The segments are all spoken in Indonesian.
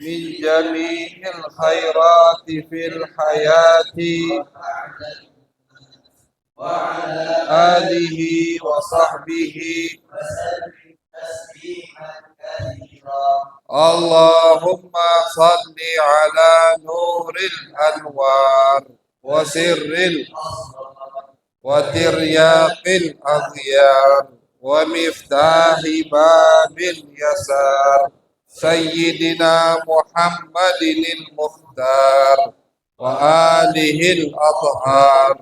من جميع الخيرات في الحياة وعلى آله وصحبه وسلم تسليما كثيرا. اللهم صل على نور الأنوار وسر وترياق الأغيار ومفتاح باب اليسار سيدنا محمد المختار وآله الأطهار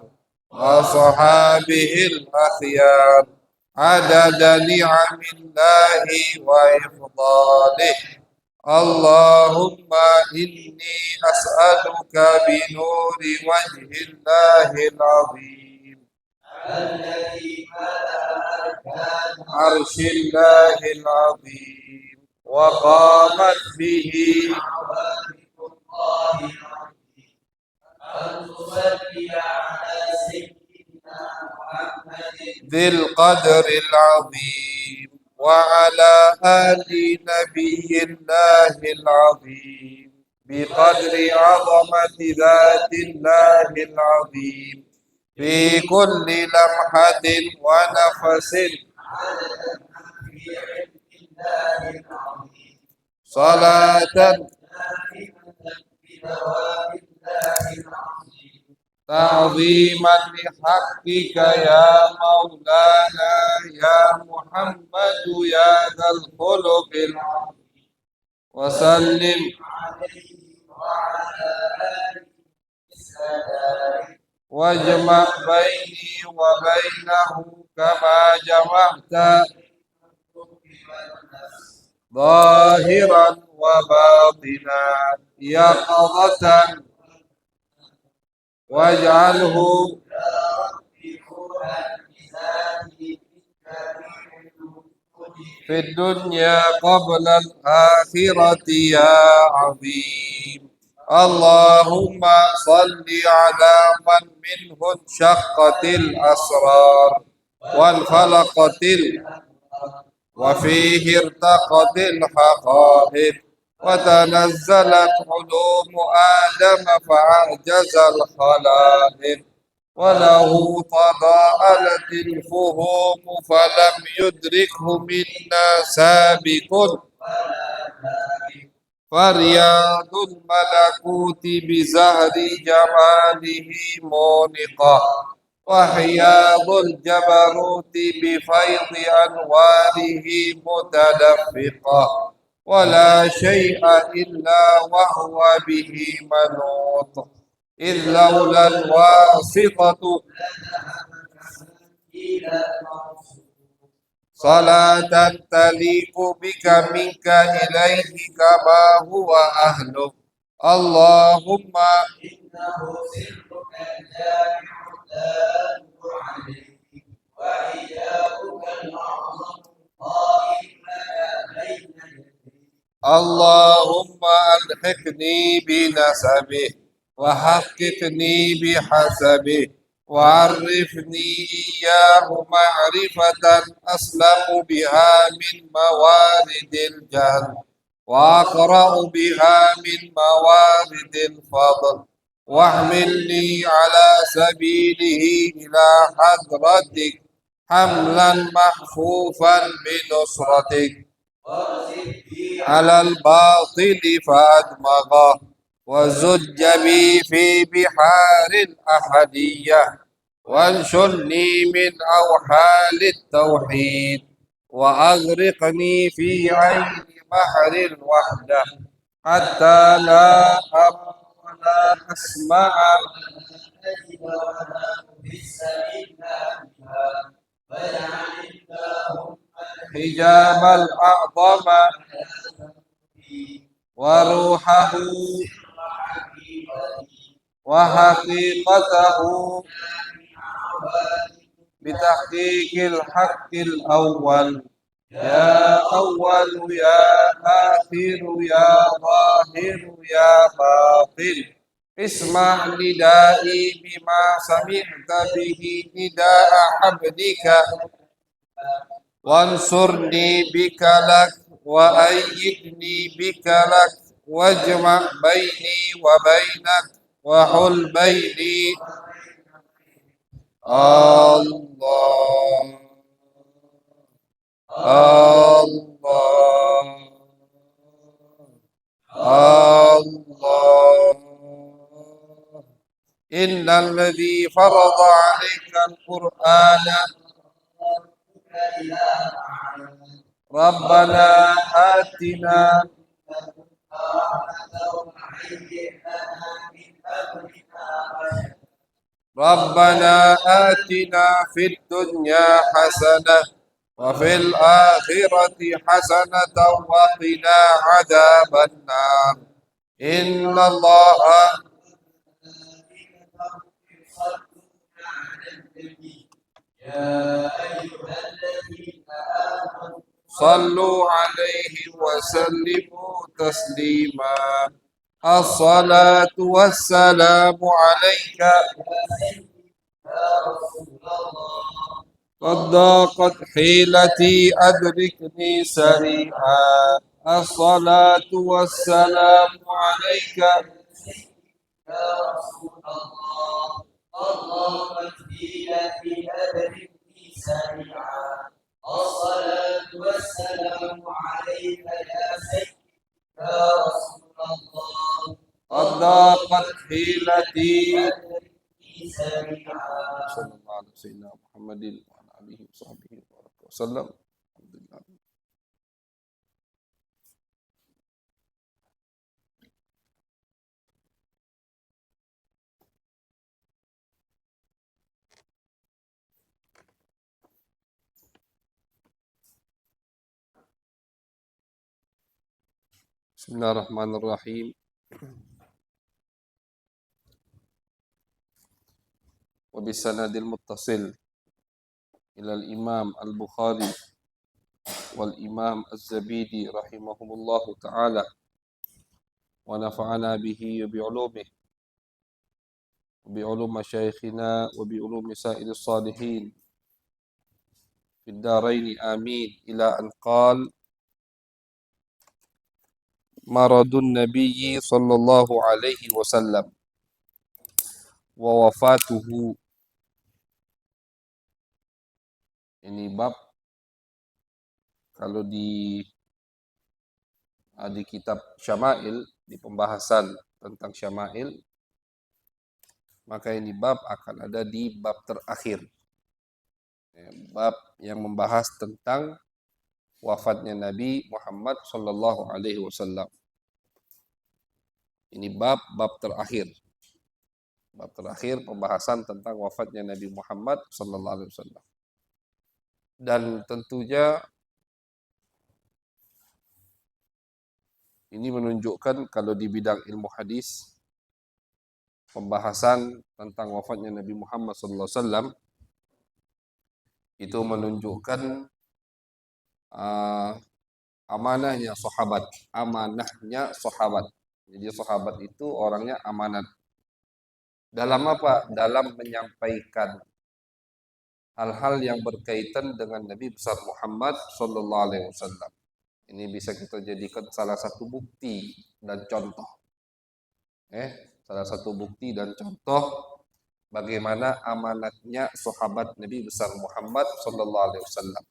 وصحابه الأخيار عدد نعم الله وإفضاله. اللهم إني أسألك بنور وجه الله العظيم الذي ملأ أركان عرش الله العظيم وقامت به عوامل الله العظيم أن تصلي على سيدنا محمد ذي القدر العظيم وعلى آل نبي الله العظيم بقدر عظمة ذات الله العظيم في كل لمحة ونفس عدد في علم الله العظيم صلاة دائمة بدوام الله العظيم تعظيما لحقك يا مولانا يا محمد يا ذا الخلق العظيم وسلم عليه وعلى آله السلام واجمع بيني وبينه كما جمعت ظاهرا وباطنا يقظة واجعله في الدنيا قبل الآخرة يا عظيم. اللهم صل على من منه انشقت الأسرار وانفلقت وفيه ارتقت الحقائق وتنزلت علوم آدم فأعجز الخلائق وله تضاءلت الفهوم فلم يدركه منا سابق فرياض الملكوت بزهر جماله مونقة وحياض الجبروت بفيض أنواره متدفقة ولا شيء إلا وهو به منوط إذ لولا الواسطة صلاة تليق بك منك إليه كما هو أهله. اللهم إنه سرك الجامع لا نور عليه وإياك الأعظم قائم لك بين يديه. اللهم ألحقني بنسبه وحققني بحسبه وعرفني إياه معرفة أسلم بها من موارد الجهل وأقرأ بها من موارد الفضل واحملني على سبيله إلى حضرتك حملا محفوفا بنصرتك على الباطل فأدمغه وزج بي في بحار الأحدية وانشرني من أوحال التوحيد وأغرقني في عين بحر الوحدة حتى لا أرى ولا أسمع حجاب الأعظم وروحه وحقيقته بتحقيق الحق الأول يا أول يا آخر يا ظاهر يا باطن اسمع ندائي بما سمعت به نداء عبدك وانصرني بك لك وأيدني بك لك واجمع بيني وبينك وحل بيني الله الله الله إن الذي فرض عليك القرآن ربنا آتنا ربنا آتنا في الدنيا حسنة وفي الآخرة حسنة وقنا عذاب النار إن الله صلوا عليه وسلموا تسليما الصلاة والسلام عليك قد ضاقت حيلتي أدركني سريعا الصلاة والسلام عليك الصلاة والسلام عليك يا سيدي يا رسول الله قد ضاقت حيلتي سريعا. صلى الله على سيدنا محمد وعلى آله وصحبه وسلم. الحمد لله. Bismillahirrahmanirrahim. Wa bisanadil muttasil ila al-Imam al-Bukhari wal Imam Az-Zabidi rahimahumullahu taala wa nafa'ana bihi wa bi ulumihi wa bi ulum masyayikhina wa bi ulumi sa'il salihin fid darain amin ila an qala maradun nabiyyi sallallahu alaihi wasallam wa wafatuhu. Ini bab kalau di kitab Syama'il, di pembahasan tentang Syama'il, maka ini bab akan ada di bab terakhir. Bab yang membahas tentang wafatnya Nabi Muhammad sallallahu alaihi wasallam. Ini bab terakhir. Bab terakhir pembahasan tentang wafatnya Nabi Muhammad sallallahu alaihi wasallam. Dan tentunya ini menunjukkan kalau di bidang ilmu hadis pembahasan tentang wafatnya Nabi Muhammad sallallahu alaihi wasallam itu menunjukkan amanahnya sahabat. Jadi sahabat itu orangnya amanat. Dalam apa? Dalam menyampaikan hal-hal yang berkaitan dengan Nabi besar Muhammad sallallahu alaihi wasallam. Ini bisa kita jadikan salah satu bukti dan contoh. Salah satu bukti dan contoh bagaimana amanatnya sahabat Nabi besar Muhammad sallallahu alaihi wasallam.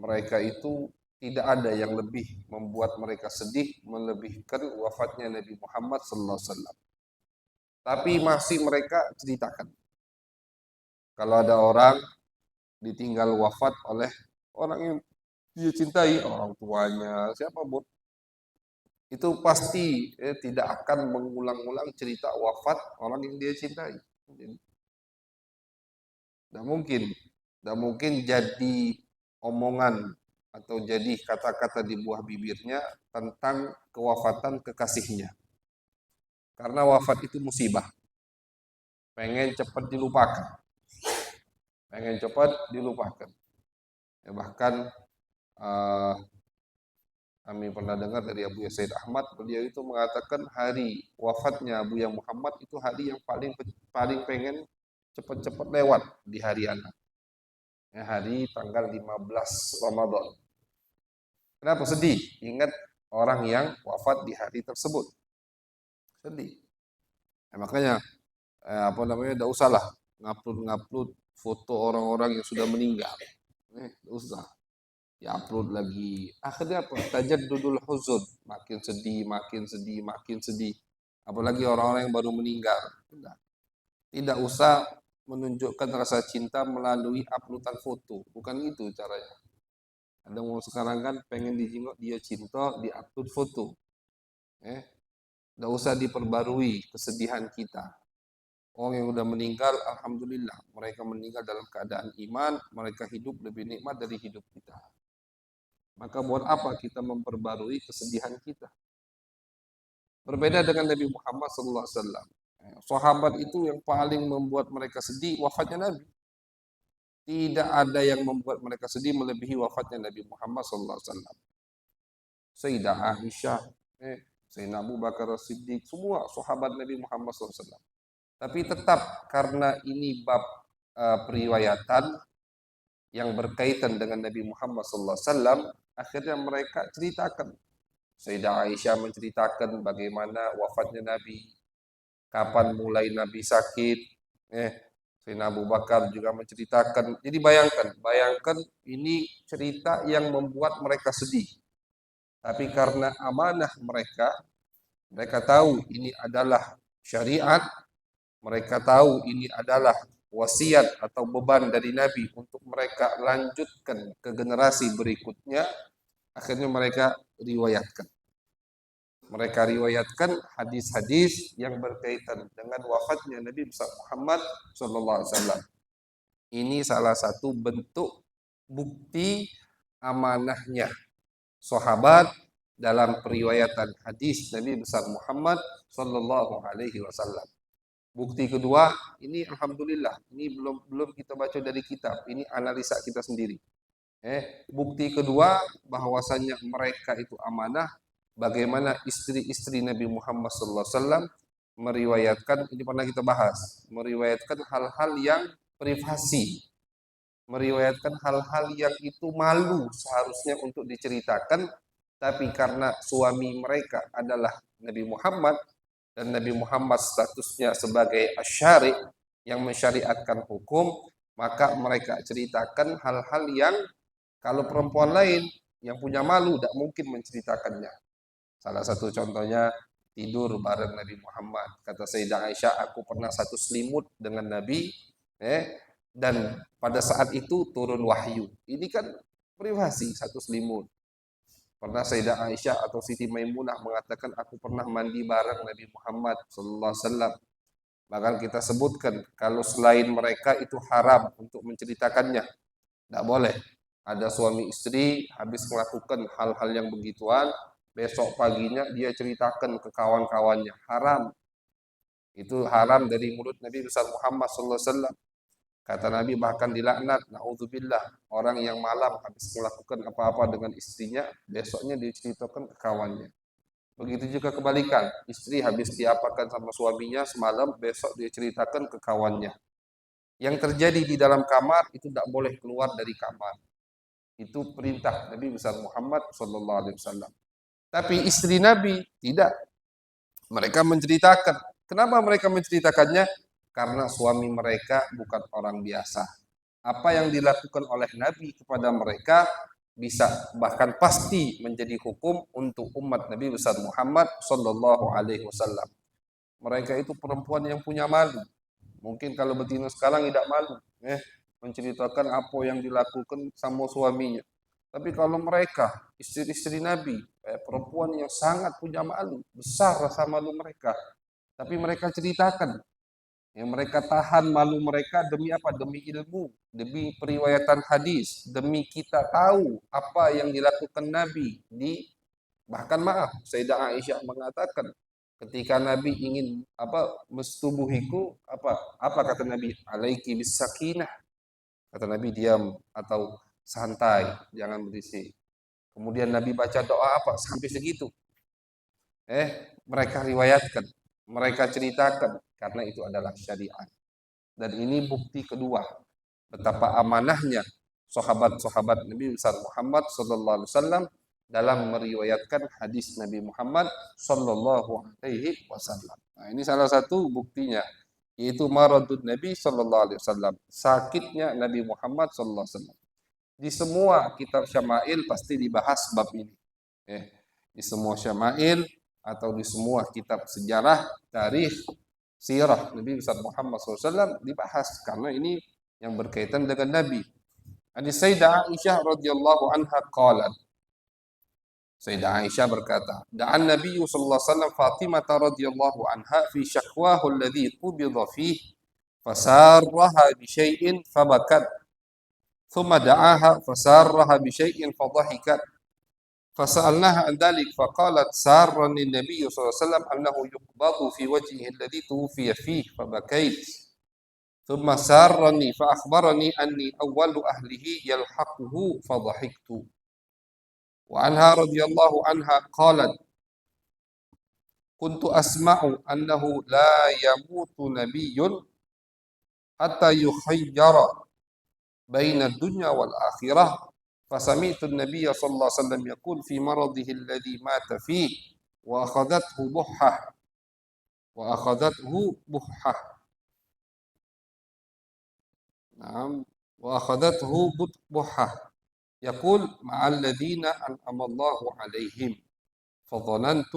Mereka itu tidak ada yang lebih membuat mereka sedih melebihkan wafatnya Nabi Muhammad sallallahu alaihi wasallam. Tapi masih mereka ceritakan. Kalau ada orang ditinggal wafat oleh orang yang dia cintai, orang tuanya, siapapun, itu pasti tidak akan mengulang-ulang cerita wafat orang yang dia cintai. Tidak mungkin jadi omongan atau jadi kata-kata di buah bibirnya tentang kewafatan kekasihnya. Karena wafat itu musibah. Pengen cepat dilupakan. Ya, bahkan kami pernah dengar dari Abu Said Ahmad, beliau itu mengatakan hari wafatnya Abu Ya Muhammad itu hari yang paling pengen cepat-cepat lewat di hari anak. Ya, hari tanggal 15 Ramadan. Kenapa sedih? Ingat orang yang wafat di hari tersebut. Sedih. Makanya tidak usahlah ngupload foto orang-orang yang sudah meninggal. Tidak usah. Upload lagi. Akhirnya apa? Tajaddudul huzun. Makin sedih, makin sedih, makin sedih. Apalagi orang-orang yang baru meninggal. Tidak usah menunjukkan rasa cinta melalui uploadan foto. Bukan itu caranya. Ada orang sekarang kan pengen dijenguk, dia cinta, di-upload foto. Tidak usah diperbarui kesedihan kita. Orang yang sudah meninggal, alhamdulillah, mereka meninggal dalam keadaan iman, mereka hidup lebih nikmat dari hidup kita. Maka buat apa kita memperbarui kesedihan kita? Berbeda dengan Nabi Muhammad SAW. Sahabat itu yang paling membuat mereka sedih wafatnya Nabi. Tidak ada yang membuat mereka sedih melebihi wafatnya Nabi Muhammad SAW. Sayyidah Aisyah, Sayyidina Abu Bakar As-Siddiq, semua sahabat Nabi Muhammad SAW. Tapi tetap karena ini bab periwayatan yang berkaitan dengan Nabi Muhammad SAW, akhirnya mereka ceritakan. Sayyidah Aisyah menceritakan bagaimana wafatnya Nabi, kapan mulai Nabi sakit. Sayyidina Abu Bakar juga menceritakan. Jadi bayangkan ini cerita yang membuat mereka sedih. Tapi karena amanah mereka tahu ini adalah syariat, mereka tahu ini adalah wasiat atau beban dari Nabi untuk mereka lanjutkan ke generasi berikutnya, akhirnya mereka riwayatkan. Mereka riwayatkan hadis-hadis yang berkaitan dengan wafatnya Nabi besar Muhammad SAW. Ini salah satu bentuk bukti amanahnya sahabat dalam periwayatan hadis Nabi besar Muhammad SAW. Bukti kedua, ini alhamdulillah, ini belum kita baca dari kitab, ini analisa kita sendiri. Bukti kedua bahwasanya mereka itu amanah, bagaimana istri-istri Nabi Muhammad SAW meriwayatkan, ini pernah kita bahas, meriwayatkan hal-hal yang privasi, meriwayatkan hal-hal yang itu malu seharusnya untuk diceritakan, tapi karena suami mereka adalah Nabi Muhammad, dan Nabi Muhammad statusnya sebagai asyari yang mensyariatkan hukum, maka mereka ceritakan hal-hal yang kalau perempuan lain yang punya malu tidak mungkin menceritakannya. Salah satu contohnya tidur bareng Nabi Muhammad. Kata Sayyidah Aisyah, aku pernah satu selimut dengan Nabi, dan pada saat itu turun wahyu. Ini kan privasi, satu selimut. Pernah Sayyidah Aisyah atau Siti Maimunah mengatakan, aku pernah mandi bareng Nabi Muhammad SAW. Bahkan kita sebutkan, kalau selain mereka itu haram untuk menceritakannya. Tidak boleh. Ada suami istri habis melakukan hal-hal yang begituan, besok paginya dia ceritakan ke kawan-kawannya. Haram. Itu haram dari mulut Nabi besar Muhammad SAW. Kata Nabi bahkan dilaknat, na'udzubillah, orang yang malam habis melakukan apa-apa dengan istrinya, besoknya diceritakan ke kawannya. Begitu juga kebalikan, istri habis diapakan sama suaminya semalam, besok dia ceritakan ke kawannya. Yang terjadi di dalam kamar itu tidak boleh keluar dari kamar. Itu perintah Nabi besar Muhammad SAW. Tapi istri Nabi tidak. Mereka menceritakan. Kenapa mereka menceritakannya? Karena suami mereka bukan orang biasa. Apa yang dilakukan oleh Nabi kepada mereka bisa bahkan pasti menjadi hukum untuk umat Nabi besar Muhammad SAW. Mereka itu perempuan yang punya malu. Mungkin kalau betina sekarang tidak malu, menceritakan apa yang dilakukan sama suaminya. Tapi kalau mereka istri-istri Nabi, perempuan yang sangat punya malu, besar rasa malu mereka. Tapi mereka ceritakan. Yang mereka tahan malu mereka demi apa? Demi ilmu, demi periwayatan hadis, demi kita tahu apa yang dilakukan Nabi. Bahkan maaf, Sayyidah Aisyah mengatakan ketika Nabi ingin mestubuhiku, apa kata Nabi? Alaiki bis sakinah. Kata Nabi, diam atau santai, jangan berisik. Kemudian Nabi baca doa apa? Sampai segitu. Mereka riwayatkan, mereka ceritakan, karena itu adalah syariat. Dan ini bukti kedua betapa amanahnya sahabat-sahabat Nabi besar Muhammad SAW dalam meriwayatkan hadis Nabi Muhammad sallallahu alaihi wasallam. Nah, ini salah satu buktinya, yaitu maradun Nabi sallallahu alaihi wasallam, sakitnya Nabi Muhammad sallallahu alaihi wasallam. Di semua kitab syama'il pasti dibahas bab ini. Di semua syama'il atau di semua kitab sejarah, tarikh, sirah Nabi Muhammad SAW dibahas karena ini yang berkaitan dengan Nabi. Hadis Sayyidah Aisyah radhiyallahu anha qalat. Sayyidah Aisyah berkata, "Da'an Nabi sallallahu alaihi wasallam Fatimah radhiyallahu anha fi syakwahu alladhi qubida fihi fasarraha bi syai'in fabakat. ثم دعاها فسارها بشيء فضحكت فسألناها عن ذلك فقالت سارني النبي صلى الله عليه وسلم أنه يقبض في وجهه الذي توفي فيه فبكيت ثم سارني فأخبرني أني أول أهله يلحقه فضحكت وعنها رضي الله عنها قالت كنت أسمع أنه لا يموت نبي حتى يخير بين الدنيا والآخرة فسمعت النبي صلى الله عليه وسلم يقول في مرضه الذي مات فيه وأخذته بحة نعم وأخذته بحة يقول مع الذين أنعم الله عليهم فظننت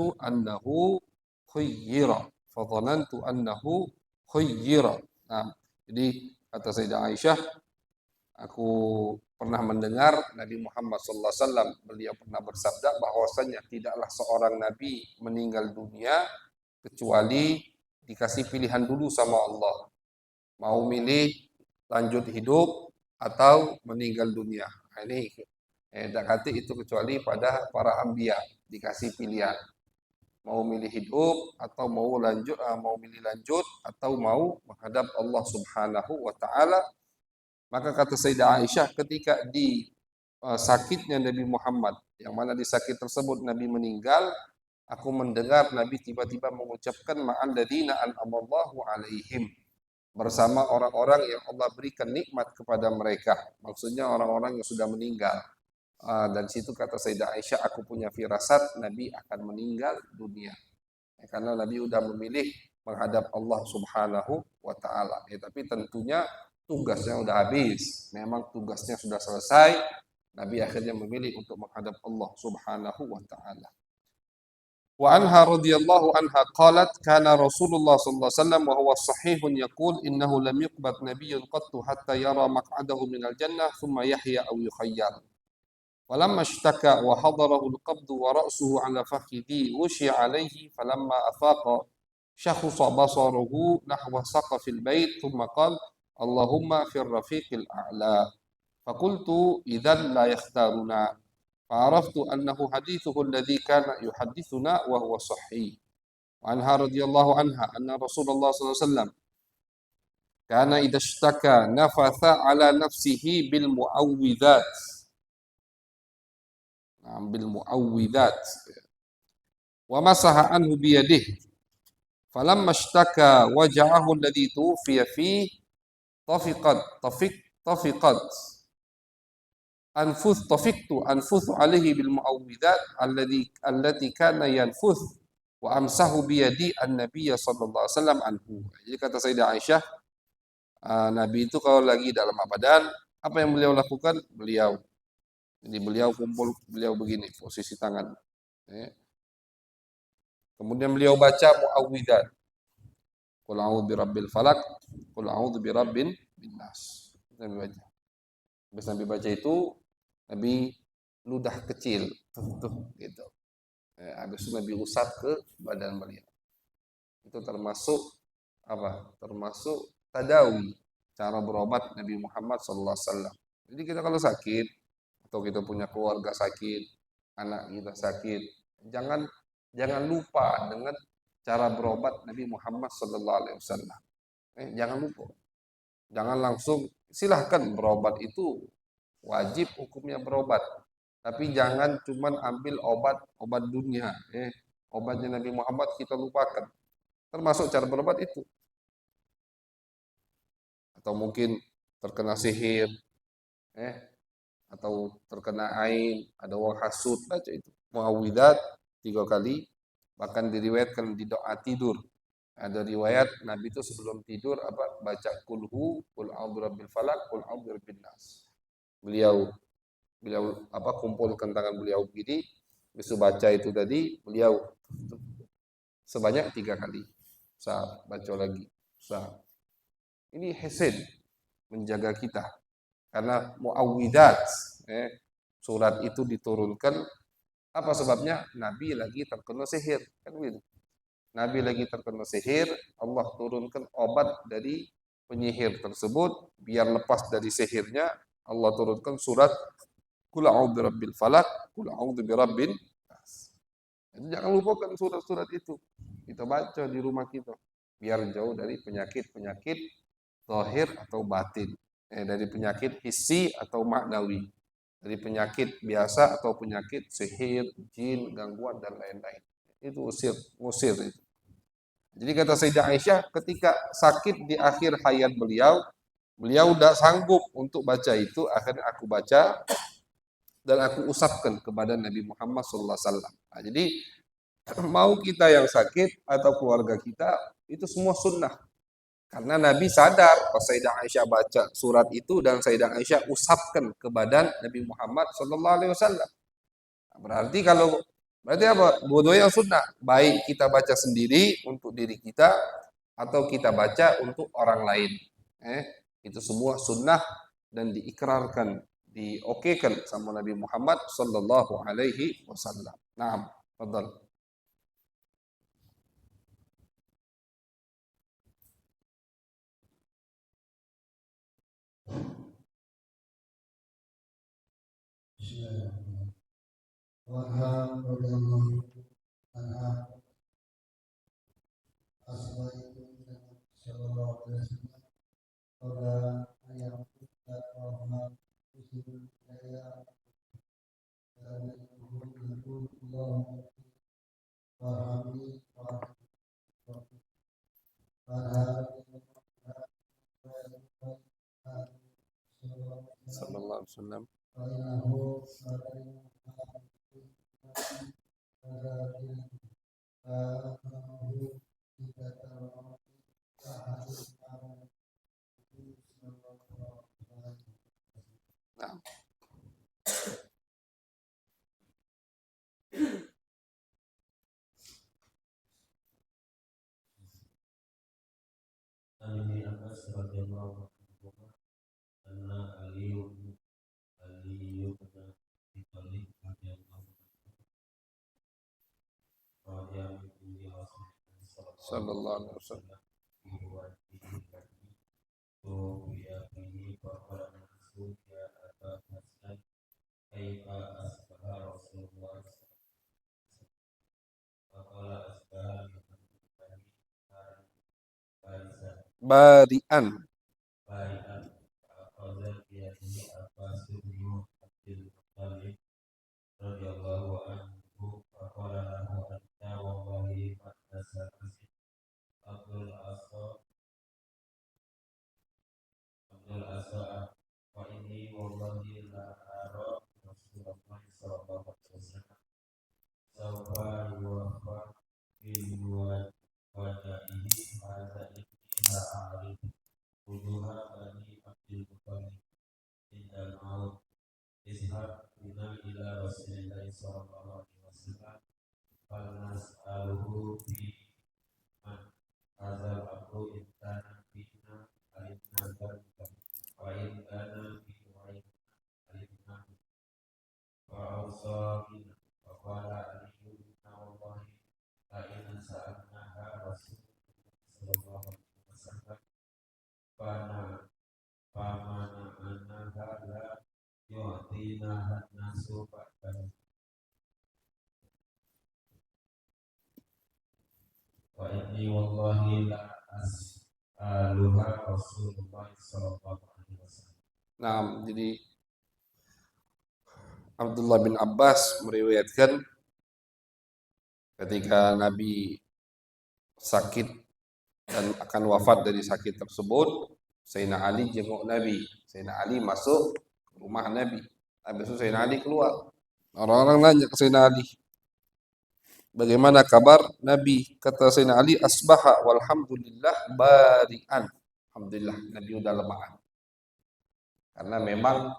أنه خير Nah, jadi kata Sayyidah Aisyah, aku pernah mendengar Nabi Muhammad SAW, beliau pernah bersabda bahwasanya tidaklah seorang Nabi meninggal dunia kecuali dikasih pilihan dulu sama Allah. Mau milih lanjut hidup atau meninggal dunia. Nah, ini tidak kata itu kecuali pada para anbiya dikasih pilihan. Mau milih hidup atau mau milih lanjut atau mau menghadap Allah Subhanahu wa taala. Maka kata Sayyidah Aisyah, ketika di sakitnya Nabi Muhammad, yang mana di sakit tersebut Nabi meninggal, aku mendengar Nabi tiba-tiba mengucapkan ma'alladzina an'amallahu alaihim, bersama orang-orang yang Allah berikan nikmat kepada mereka. Maksudnya orang-orang yang sudah meninggal. Dan situ kata Sayyidah Aisyah, aku punya firasat Nabi akan meninggal dunia. Karena Nabi sudah memilih menghadap Allah Subhanahu wa taala. Tapi tentunya tugasnya sudah habis. Memang tugasnya sudah selesai. Nabi akhirnya memilih untuk menghadap Allah Subhanahu wa taala. Wa anha radhiyallahu anha qalat kana Rasulullah sallallahu alaihi wasallam wa huwa sahihun yaqul innahu lam yuqbad nabiyyun qattu hatta yara maq'adahu minal jannah thumma yahya aw yukhayyar. فلما اشتكى وحضره القبض ورأسه على فخذه غشي عليه فلما أفاق شخص بصره نحو سقف البيت ثم قال اللهم في الرفيق الأعلى فقلت إذا لا يختارنا فعرفت أنه حديثه الذي كان يحدثنا وهو صحيح. وعنها رضي الله عنها أن رسول الله صلى الله عليه وسلم كان إذا اشتكى نفث على نفسه بالمعوذات ومسح عنه بيده فلما اشتكى وجعه الذي توفي فيه طفقت أنفث عليه بالمعوذات التي كان ينفث وأمسه بيدي النبي صلى الله عليه وسلم عنه. Jadi kata Sayyidah Aisyah, Nabi itu kalau lagi dalam badan, apa yang beliau lakukan? Jadi beliau kumpul, beliau begini posisi tangan. Kemudian beliau baca muawwidzat. Qul a'udzu birabbil falaq, qul a'udzu birabbin nas. Nabi baca. Habis Nabi baca itu, Nabi ludah kecil, gitu. Habis itu Nabi usap ke badan beliau. Itu termasuk apa? Termasuk tadawi, cara berobat Nabi Muhammad SAW. Jadi kita kalau sakit, atau kita punya keluarga sakit, anak kita sakit, jangan lupa dengan cara berobat Nabi Muhammad SAW. Jangan lupa, jangan langsung silahkan berobat itu wajib hukumnya berobat, tapi jangan cuman ambil obat dunia, obatnya Nabi Muhammad kita lupakan, termasuk cara berobat itu. Atau mungkin terkena sihir, atau terkena ain, ada orang hasut, baca itu. Muawwidzat 3 kali, bahkan diriwayatkan di doa tidur. Ada riwayat Nabi itu sebelum tidur baca kulhu, kul a'udzu birabbil falaq, kul a'udzu birabbin nas. Beliau beliau kumpulkan tangan beliau begini, besok baca itu tadi, beliau sebanyak 3 kali. Baca lagi. Ini hesen menjaga kita. Karena muawwidat, surat itu diturunkan, apa sebabnya? Nabi lagi terkena sihir, kan begitu. Nabi lagi terkena sihir, Allah turunkan obat dari penyihir tersebut, biar lepas dari sihirnya, Allah turunkan surat Qul a'udzu birabbil falaq, Qul a'udzu birabbin nas. Jangan lupakan surat-surat itu. Kita baca di rumah kita, biar jauh dari penyakit-penyakit zahir atau batin. Dari penyakit hissi atau maknawi. Dari penyakit biasa atau penyakit sihir, jin, gangguan, dan lain-lain. Itu ngusir itu. Jadi kata Sayyidah Aisyah, ketika sakit di akhir hayat beliau udah sanggup untuk baca itu, akhirnya aku baca dan aku usapkan kepada Nabi Muhammad SAW. Nah, jadi mau kita yang sakit atau keluarga kita, itu semua sunnah. Karena Nabi sadar pas Sayyidah Aisyah baca surat itu dan Sayyidah Aisyah usapkan ke badan Nabi Muhammad SAW. Berarti apa? Dua-duanya sunnah. Baik kita baca sendiri untuk diri kita atau kita baca untuk orang lain. Itu semua sunnah dan diikrarkan, diokekan sama Nabi Muhammad sallallahu alaihi wasallam. Naam, fadhal. Sallallahu alaihi wasallam. Nah. Ibnu Abbas radhiyallahu anhu anna Ali bin Abi Thalib radhiyallahu anhu Sallallahu alaihi wasallam. Bari'an. radhiyallahu anhu faqala lahu anta wallahi qad nasaka Abdul Asa wa inni wallahi la ara Rasulullah sallallahu alaihi wasallam sawfa yuwaffa bil wadaihi hadza illa a'rif wujuha bani Abdul Muttalib indal maut ishab bina ila Rasulillah sallallahu alaihi wasallam fal nas'aluhu fi man azal aku intana bina alimna dzalika wa intana bi alimna wa awsabina wa qala aliyuna wallahi la in sa'alnaha Rasulullah sallallahu alaihi wasallam famana annaha la yu'tina nasu ba'dahu wa inni wallahi la as'aluha Rasulullah sallallahu alaihi wasallam. Nah, jadi Abdullah bin Abbas meriwayatkan ketika Nabi sakit dan akan wafat dari sakit tersebut, Sayyidina Ali jenguk Nabi. Sayyidina Ali masuk ke rumah Nabi. Habis itu Sayyidina Ali keluar. Orang-orang nanya ke Sayyidina Ali, bagaimana kabar Nabi? Kata Sayyidina Ali, asbaha walhamdulillah bari'an. Alhamdulillah, Nabi udah lemahan. Karena memang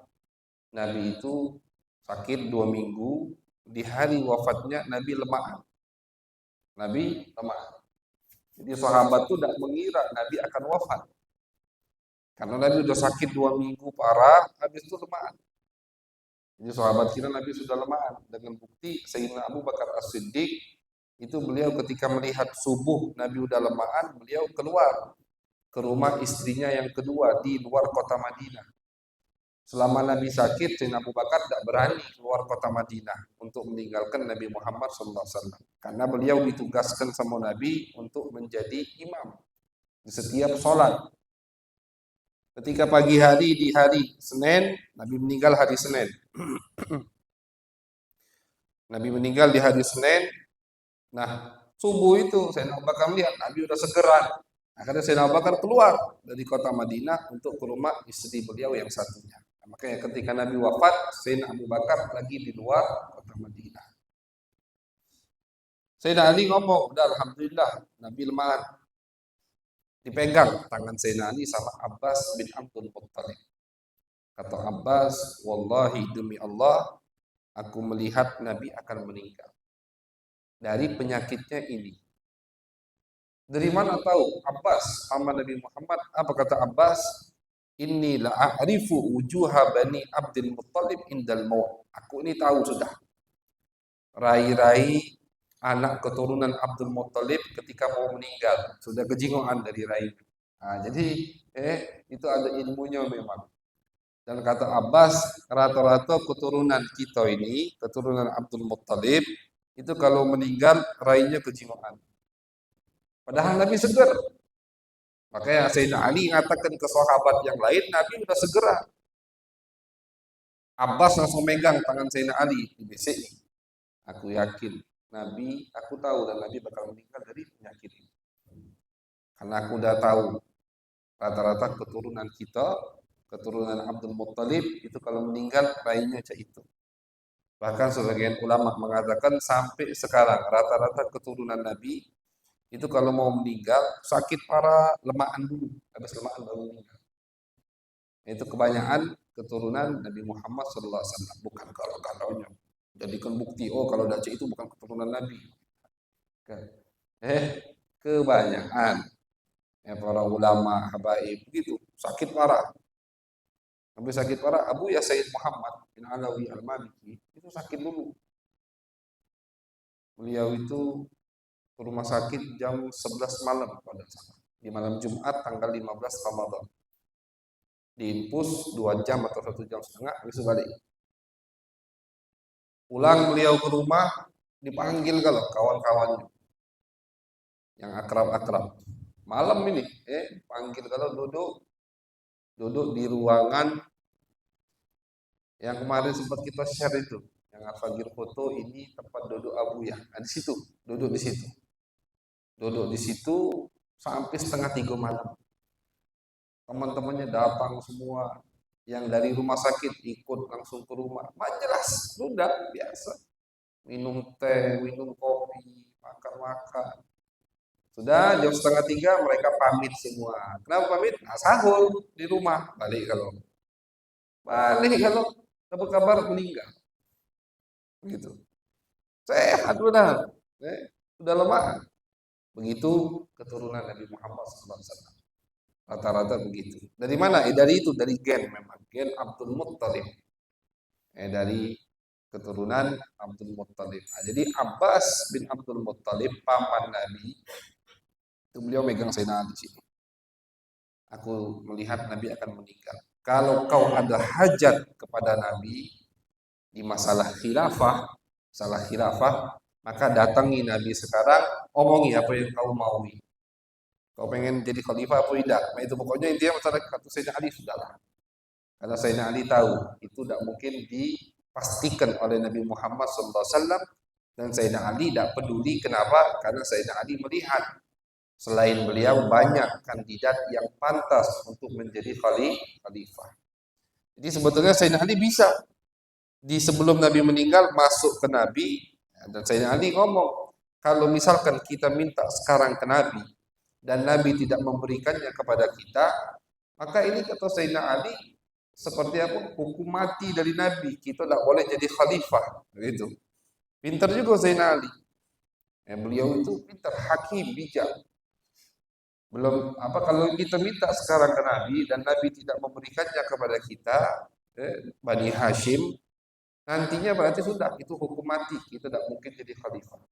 Nabi itu sakit 2 minggu. Di hari wafatnya Nabi lemahan. Nabi lemahan. Jadi sahabat itu tidak mengira Nabi akan wafat. Karena Nabi udah sakit 2 minggu parah, habis itu lemahan. Jadi sahabat kira Nabi sudah lemahan. Dengan bukti Sayyidina Abu Bakar As-Siddiq itu beliau ketika melihat subuh Nabi udah lemahan, beliau keluar ke rumah istrinya yang kedua di luar kota Madinah. Selama Nabi sakit, Sayyidina Abu Bakar tidak berani keluar kota Madinah untuk meninggalkan Nabi Muhammad SAW. Karena beliau ditugaskan sama Nabi untuk menjadi imam di setiap sholat. Ketika pagi hari di hari Senin, Nabi meninggal hari Senin. Nabi meninggal di hari Senin. Nah, subuh itu Sayyidina Abu Bakar melihat Nabi udah segeran. Akhirnya Sayyidina Abu Bakar keluar dari kota Madinah untuk ke rumah istri beliau yang satunya. Nah, makanya ketika Nabi wafat, Sayyidina Abu Bakar lagi di luar kota Madinah. Sayyidina Ali ngomong, udah alhamdulillah Nabi lemahan. Dipegang tangan Sayyidina Ali sama Abbas bin Abdul Muttalib. Kata Abbas, wallahi demi Allah, aku melihat Nabi akan meninggal dari penyakitnya ini. Dari mana tahu Abbas sama Nabi Muhammad? Apa kata Abbas? Inni la a'rifu wujuha bani Abdul Muttalib indal maut. Aku ini tahu sudah rai-rai anak keturunan Abdul Muttalib ketika mau meninggal, sudah kejingoan dari rai. Nah, jadi itu ada ilmunya memang. Dan kata Abbas, rata-rata keturunan kita ini, keturunan Abdul Muttalib, itu kalau meninggal rainya kejingoan. Padahal Nabi seger. Makanya Sayyidina Ali mengatakan ke sahabat yang lain, Nabi udah segera. Abbas langsung megang tangan Sayyidina Ali di BCI. Aku yakin Nabi, aku tahu dan Nabi bakal meninggal dari penyakit ini. Karena aku udah tahu rata-rata keturunan kita, keturunan Abdul Muttalib itu kalau meninggal rainya itu. Bahkan sebagian ulama mengatakan sampai sekarang rata-rata keturunan Nabi itu kalau mau meninggal sakit parah, lemahan dulu, habis lemahan baru meninggal. Itu kebanyakan keturunan Nabi Muhammad SAW, bukan kalau-kalaunya. Jadikan bukti, oh kalau Dace itu bukan keturunan Nabi. Kebanyakan para ulama, habaib begitu, sakit parah. Habis sakit parah, Abu ya Sayyid Muhammad bin Alawi Al-Maliki itu sakit dulu. Beliau itu ke rumah sakit jam 11 malam pada saat di malam Jumat tanggal 15 Ramadan. Diinfus 2 jam atau 1 jam setengah, habis balik. Pulang beliau ke rumah, dipanggil kalau kawan-kawannya yang akrab-akrab. Malam ini, panggil kalau duduk di ruangan yang kemarin sempat kita share itu, yang Al-Fagir foto ini tempat duduk Abu ya. Nah, di situ, duduk di situ. Duduk di situ sampai 2:30 malam. Teman-temannya datang semua. Yang dari rumah sakit ikut langsung ke rumah. Jelas, sudah biasa. Minum teh, minum kopi, makan-makan. Sudah jam 2:30 mereka pamit semua. Kenapa pamit? Nah, sahur di rumah. Balik kalau dapat kabar meninggal. Begitu. Sehat benar. Sudah lemah. Begitu keturunan Nabi Muhammad SAW. Rata-rata begitu. Dari mana? Dari itu, dari gen memang. Gen Abdul Muttalib. Dari keturunan Abdul Muttalib. Nah, jadi Abbas bin Abdul Muttalib, paman Nabi, itu beliau megang Sayyidina Ali di sini. Aku melihat Nabi akan meninggal. Kalau kau ada hajat kepada Nabi di masalah khilafah, maka datangi Nabi sekarang, omongi apa yang kau maui. Kau pengen jadi khalifah apa tidak? Nah itu pokoknya intinya masalah kata Sayyidina Ali sudahlah. Karena Sayyidina Ali tahu itu tidak mungkin dipastikan oleh Nabi Muhammad SAW dan Sayyidina Ali tidak peduli. Kenapa? Karena Sayyidina Ali melihat selain beliau banyak kandidat yang pantas untuk menjadi khalifah. Jadi sebetulnya Sayyidina Ali bisa di sebelum Nabi meninggal masuk ke Nabi, dan Sayyidina Ali ngomong, kalau misalkan kita minta sekarang ke Nabi dan Nabi tidak memberikannya kepada kita, maka ini kata Sayyidina Ali seperti apa? Hukum mati dari Nabi. Kita tidak boleh jadi khalifah. Begitu. Pintar juga Sayyidina Ali. Beliau itu pintar, hakim, bijak. Belum apa kalau kita minta sekarang ke Nabi dan Nabi tidak memberikannya kepada kita, Bani Hashim, nantinya berarti sudah itu hukum mati. Kita tidak mungkin jadi khalifah.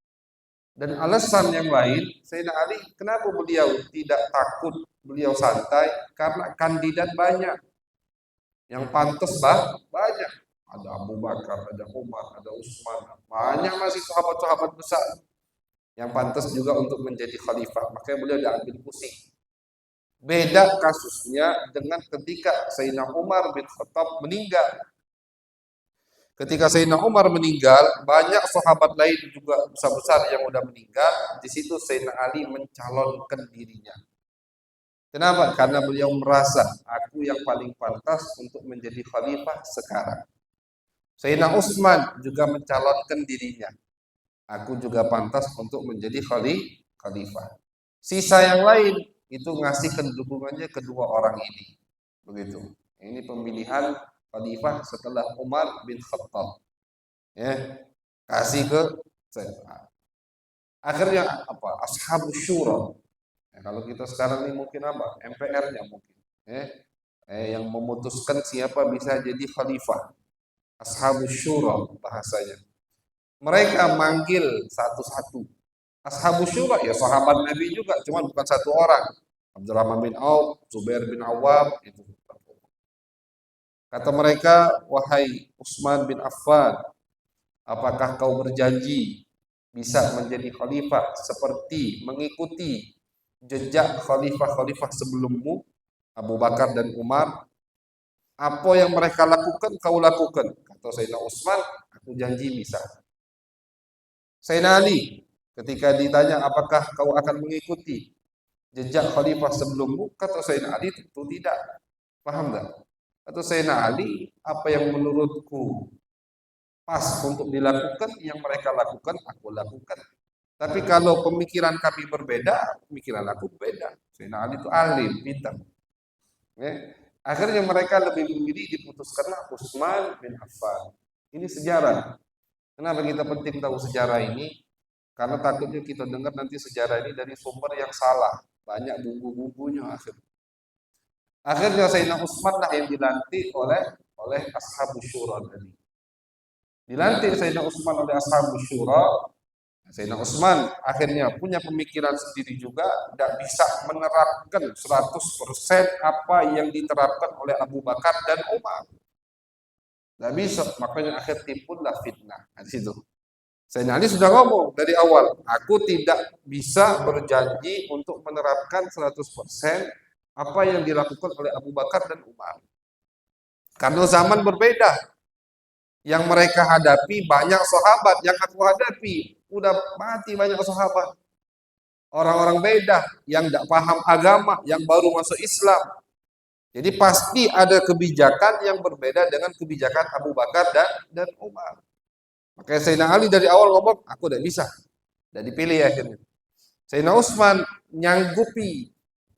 Dan alasan yang lain, Sayyidina Ali, kenapa beliau tidak takut, beliau santai? Karena kandidat banyak. Yang pantas banyak. Ada Abu Bakar, ada Umar, ada Utsman. Banyak masih sahabat-sahabat besar yang pantas juga untuk menjadi khalifah. Makanya beliau tidak ambil pusing. Beda kasusnya dengan ketika Sayyidina Umar bin Khattab meninggal. Ketika Sayyidina Umar meninggal, banyak sahabat lain juga besar-besar yang sudah meninggal. Di situ Sayyidina Ali mencalonkan dirinya. Kenapa? Karena beliau merasa aku yang paling pantas untuk menjadi khalifah sekarang. Sayyidina Utsman juga mencalonkan dirinya. Aku juga pantas untuk menjadi khalifah. Sisa yang lain itu ngasih dukungannya kedua orang ini. Begitu. Ini pemilihan khalifah setelah Umar bin Khattab. Ya, kasih ke akhirnya apa? Ashabus Syura. Kalau kita sekarang ini mungkin apa? MPR-nya mungkin. Yang memutuskan siapa bisa jadi khalifah. Ashabus Syura bahasanya. Mereka manggil satu-satu. Ashabus Syura ya sahabat Nabi juga, cuma bukan satu orang. Abdurrahman bin Auf, Zubair bin Awam itu. Kata mereka, wahai Utsman bin Affan, apakah kau berjanji bisa menjadi khalifah seperti mengikuti jejak khalifah-khalifah sebelummu, Abu Bakar dan Umar? Apa yang mereka lakukan, kau lakukan. Kata Sayyidina Utsman, aku janji bisa. Sayyidina Ali, ketika ditanya apakah kau akan mengikuti jejak khalifah sebelummu, kata Sayyidina Ali, tentu tidak. Paham tak? Kata Sayyidina Ali, apa yang menurutku pas untuk dilakukan, yang mereka lakukan, aku lakukan. Tapi kalau pemikiran kami berbeda, pemikiran aku berbeda. Sayyidina Ali itu alim, pintar. Akhirnya mereka lebih memilih diputuskanlah Utsman bin Affan. Ini sejarah. Kenapa kita penting tahu sejarah ini? Karena takutnya kita dengar nanti sejarah ini dari sumber yang salah. Banyak bumbu-bumbunya akhirnya. Akhirnya Sayyidina Utsman lah yang dilantik oleh Ashabus Syura tadi. Dilantik Sayyidina Utsman oleh Ashabus Syura. Sayyidina Utsman akhirnya punya pemikiran sendiri juga, tidak bisa menerapkan 100% apa yang diterapkan oleh Abu Bakar dan Umar. Tidak bisa, makanya akhir timbullah fitnah. Di situ. Sayyidina Ali sudah ngomong dari awal, aku tidak bisa berjanji untuk menerapkan 100% apa yang dilakukan oleh Abu Bakar dan Umar. Karena zaman berbeda. Yang mereka hadapi banyak sahabat, yang aku hadapi udah mati banyak sahabat. Orang-orang beda yang tidak paham agama, yang baru masuk Islam. Jadi pasti ada kebijakan yang berbeda dengan kebijakan Abu Bakar dan Umar. Makanya Sayyidina Ali dari awal ngomong, aku tidak bisa. Tidak dipilih akhirnya. Sayyidina Utsman nyanggupi.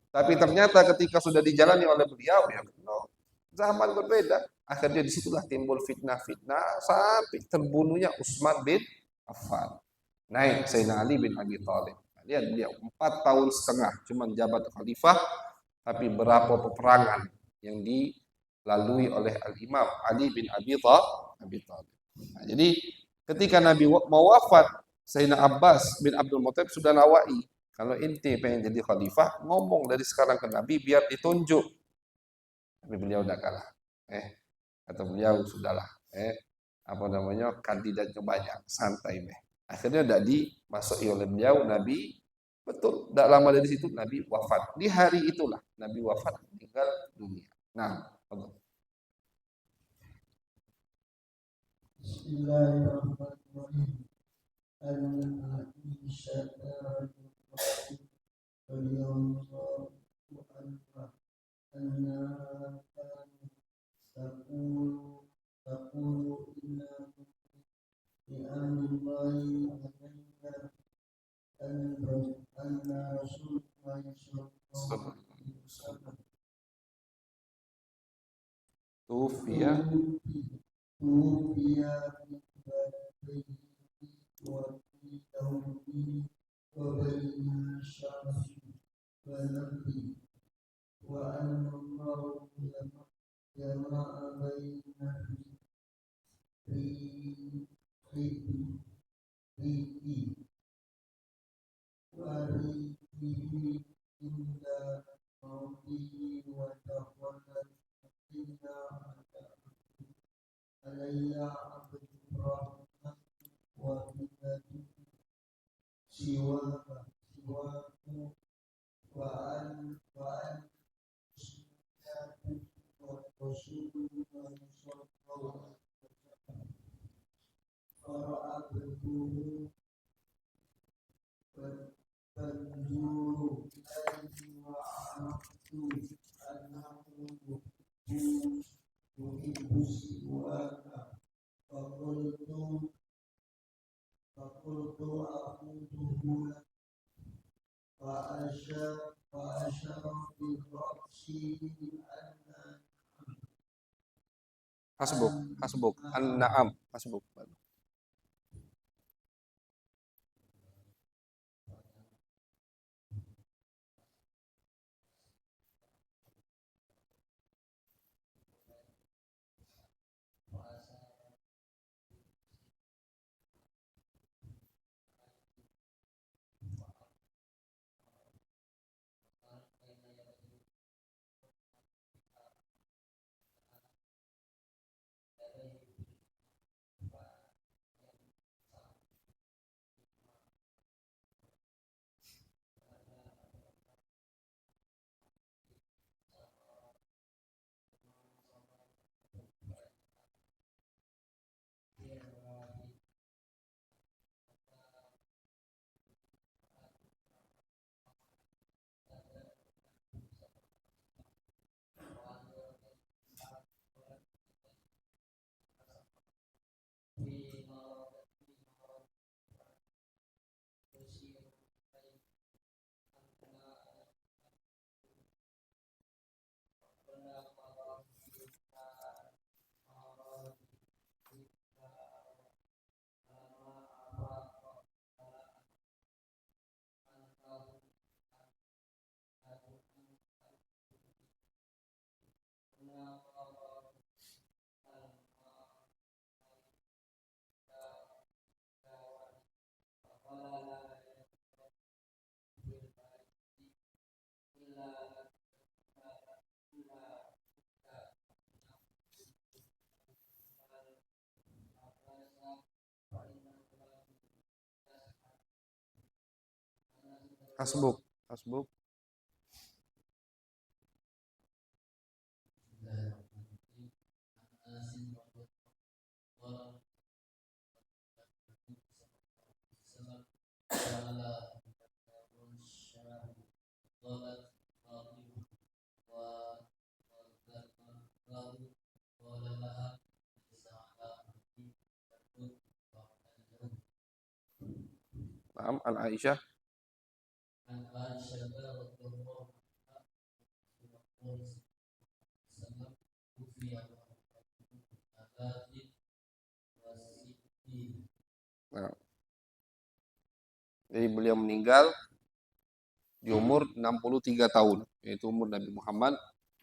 Tapi ternyata ketika sudah dijalani oleh beliau, ya no, zaman berbeda. Akhirnya disitulah timbul fitnah-fitnah sampai terbunuhnya Utsman bin Affan. Naik Sayyidina Ali bin Abi Thalib. Lihat beliau 4 tahun setengah cuma jabat khalifah, tapi berapa peperangan yang dilalui oleh Al-Imam Ali bin Abi Thalib. Nah, jadi ketika Nabi mau wafat, Sayyidina Abbas bin Abdul Muthalib sudah nawai, kalau inti pengen jadi khalifah, ngomong dari sekarang ke Nabi biar ditunjuk. Tapi beliau udah kalah. Kata beliau sudahlah, kandidatnya banyak, santai deh. Akhirnya tidak dimasuki oleh beliau, Nabi betul, tidak lama dari situ Nabi wafat. Di hari itulah Nabi wafat, meninggal dunia. Nah, Bismillahirrahmanirrahim. Al-Aisyah تقول إنا بأمر الله علينا أن رسول الله صلى الله عليه وسلم Tufiya توفي من بيته وفي ثوبه وبين الشمس والنبي وأن الله جمع بين ريحه وريحه عند موته ودخلت فينا علي عبد الرحمن وبلاد سواك وأن والرسول الله صلى الله عليه وسلم فرأته فانظروا إليه وعرفت أنه يحب السواك فقلت أخذه لك فأشار برأسه أن hasbuk an-na'am hasbuk. Hasbuk. Naam, an Aisyah. Nah, jadi beliau meninggal di umur 63 tahun, yaitu umur Nabi Muhammad,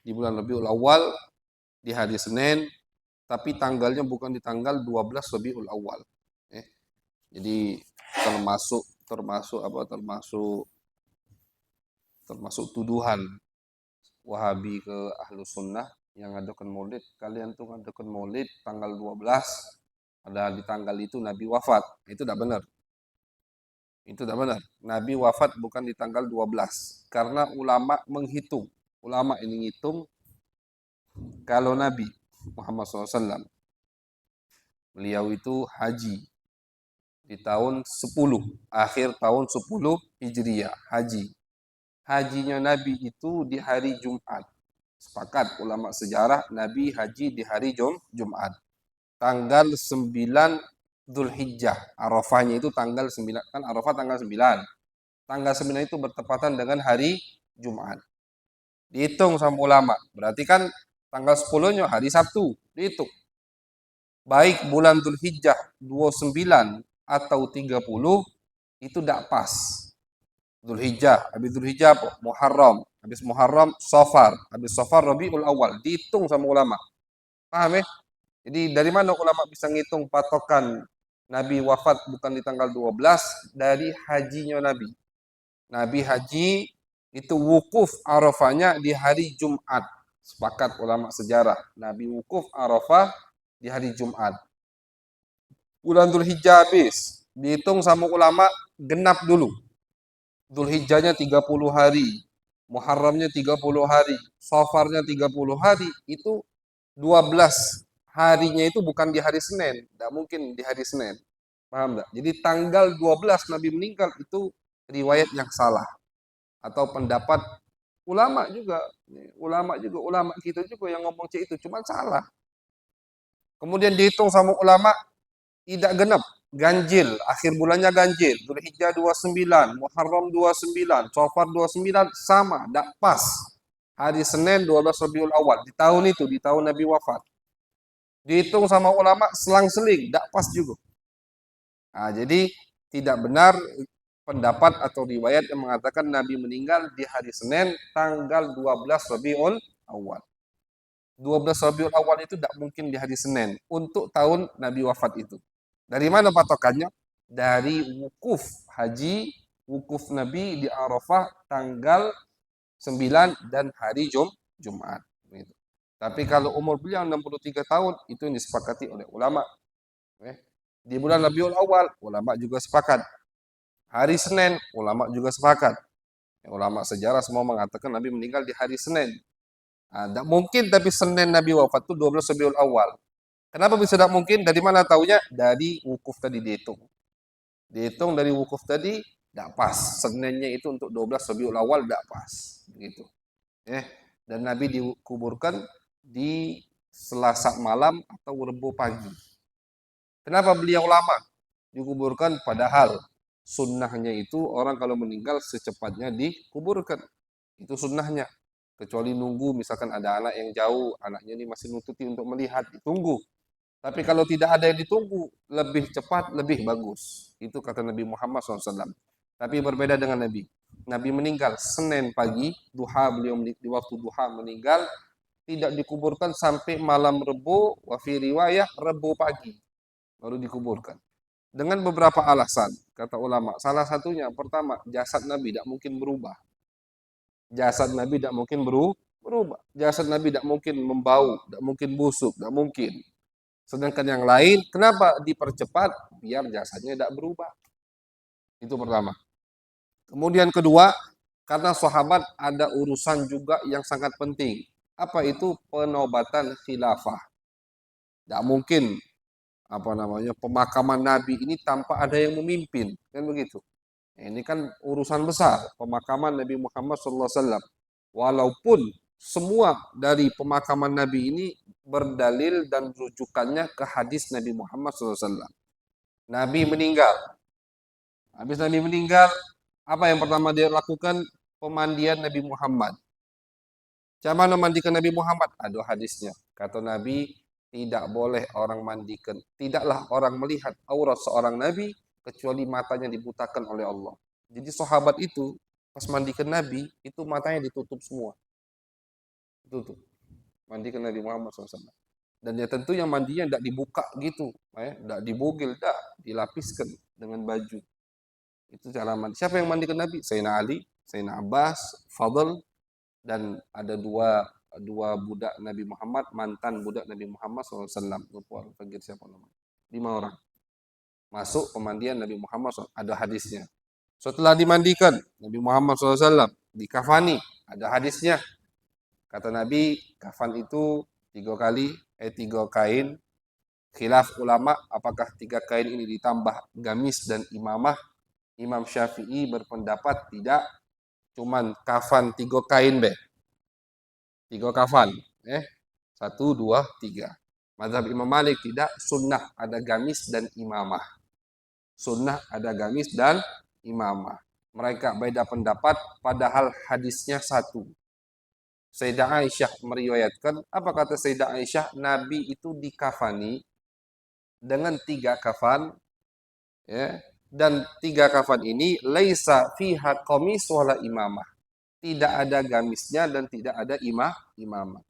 di bulan Rabiul Awal di hari Senin, tapi tanggalnya bukan di tanggal 12 Rabiul Awal. Jadi termasuk tuduhan Wahabi ke Ahlus Sunnah yang ngadakan maulid. Kalian tuh ngadakan maulid tanggal 12, ada di tanggal itu Nabi wafat. Itu tidak benar. Nabi wafat bukan di tanggal 12. Karena ulama menghitung. Ulama ini ngitung kalau Nabi Muhammad SAW, beliau itu haji di tahun 10, akhir tahun 10 Hijriyah, haji. Hajinya Nabi itu di hari Jumat. Sepakat ulama sejarah Nabi haji di hari Jumat. tanggal 9 Dzulhijjah. Arafahnya itu tanggal 9, kan Arafah tanggal 9. Tanggal 9 itu bertepatan dengan hari Jumat. Dihitung sama ulama. Berarti kan tanggal 10-nya hari Sabtu. Dihitung. Baik bulan Dzulhijjah 29 atau 30 itu tidak pas. Dzulhijjah, habis Dzulhijjah Muharram, habis Muharram Safar, habis Safar Rabiul Awal. Dihitung sama ulama. Paham ya? Jadi dari mana ulama bisa ngitung patokan Nabi wafat bukan di tanggal 12? Dari hajinya Nabi. Nabi haji itu wukuf Arafahnya di hari Jumat. Sepakat ulama sejarah. Nabi wukuf Arafah di hari Jumat. Bulan Dzulhijjah habis. Dihitung sama ulama genap dulu. Dzulhijjahnya 30 hari. Muharramnya 30 hari. Safarnya 30 hari. Itu 12 harinya itu bukan di hari Senin. Tidak mungkin di hari Senin. Paham enggak? Jadi tanggal 12 Nabi meninggal itu riwayat yang salah. Atau pendapat ulama juga. Ulama kita juga yang ngomong itu. Cuma salah. Kemudian dihitung sama ulama tidak genap. Ganjil. Akhir bulannya ganjil. Dzulhijjah 29. Muharram 29. Safar 29. Sama. Tidak pas. Hari Senin 12 Rabiul Awal. Di tahun itu. Di tahun Nabi wafat. Dihitung sama ulama selang-seling. Tidak pas juga. Nah, jadi tidak benar pendapat atau riwayat yang mengatakan Nabi meninggal di hari Senin tanggal 12 Rabiul Awal. 12 Rabiul Awal itu tidak mungkin di hari Senin untuk tahun Nabi wafat itu. Dari mana patokannya? Dari wukuf haji, wukuf Nabi di Arafah tanggal 9 dan hari Jumat. Gitu. Tapi kalau umur beliau 63 tahun, itu yang disepakati oleh ulama. Di bulan Rabiul Awal, ulama juga sepakat. Hari Senin, ulama juga sepakat. Ulama sejarah semua mengatakan Nabi meninggal di hari Senin. Tidak mungkin tapi Senin Nabi wafat itu 12 Rabiul Awal. Kenapa bisa tidak mungkin? Dari mana taunya? Dari wukuf tadi dihitung. Dihitung dari wukuf tadi, tidak pas. Seninnya itu untuk 12 Rabiul Awal tidak pas. Begitu. Dan Nabi dikuburkan di Selasa malam atau Rebo pagi. Kenapa beliau lama dikuburkan? Padahal sunnahnya itu orang kalau meninggal secepatnya dikuburkan. Itu sunnahnya. Kecuali nunggu misalkan ada anak yang jauh, anaknya ini masih nututi untuk melihat, ditunggu. Tapi kalau tidak ada yang ditunggu, lebih cepat, lebih bagus. Itu kata Nabi Muhammad SAW. Tapi berbeda dengan Nabi. Nabi meninggal Senin pagi, duha beliau di waktu duha meninggal, tidak dikuburkan sampai malam Rebo, wafi riwayah Rebo pagi. Baru dikuburkan. Dengan beberapa alasan, kata ulama. Salah satunya, pertama, jasad Nabi tidak mungkin berubah. Jasad Nabi tidak mungkin berubah. Jasad Nabi tidak mungkin membau, tidak mungkin busuk, tidak mungkin. Sedangkan yang lain, kenapa dipercepat? Biar jasadnya tidak berubah. Itu pertama. Kemudian kedua, karena sahabat ada urusan juga yang sangat penting. Apa itu? Penobatan khilafah. Tidak mungkin pemakaman Nabi ini tanpa ada yang memimpin. Kan begitu. Ini kan urusan besar. Pemakaman Nabi Muhammad SAW. Walaupun semua dari pemakaman Nabi ini berdalil dan rujukannya ke hadis Nabi Muhammad SAW. Nabi meninggal. Habis Nabi meninggal, apa yang pertama dia lakukan? Pemandian Nabi Muhammad. Cara mana mandikan Nabi Muhammad? Ada hadisnya. Kata Nabi, tidak boleh orang mandikan. Tidaklah orang melihat aurat seorang Nabi kecuali matanya dibutakan oleh Allah. Jadi sahabat itu pas mandikan Nabi, itu matanya ditutup semua. Tutup. Mandikan Nabi Muhammad SAW. Dan ya tentu yang mandinya tidak dibuka gitu, tidak dibogel, tidak dilapiskan dengan baju. Itu cara mandi. Siapa yang mandikan Nabi? Sayyidina Ali, Sayyidina Abbas, Fadl, dan ada dua budak Nabi Muhammad, mantan budak Nabi Muhammad SAW. Lupa siapa namanya. 5 orang. Masuk pemandian Nabi Muhammad SAW. Ada hadisnya. Setelah dimandikan, Nabi Muhammad SAW dikafani. Ada hadisnya. Kata Nabi, kafan itu 3 kain. Khilaf ulama, apakah 3 kain ini ditambah gamis dan imamah? Imam Syafi'i berpendapat tidak. Cuman kafan 3 kain 3 kafan. 1, 2, 3. Mazhab Imam Malik tidak, sunnah ada gamis dan imamah. Sunnah ada gamis dan imamah. Mereka beda pendapat padahal hadisnya satu. Sayyidah Aisyah meriwayatkan, apa kata Sayyidah Aisyah? Nabi itu dikafani dengan 3 kafan, ya, dan 3 kafan ini laisa fiha qamis wala imamah. Tidak ada gamisnya dan tidak ada imamah.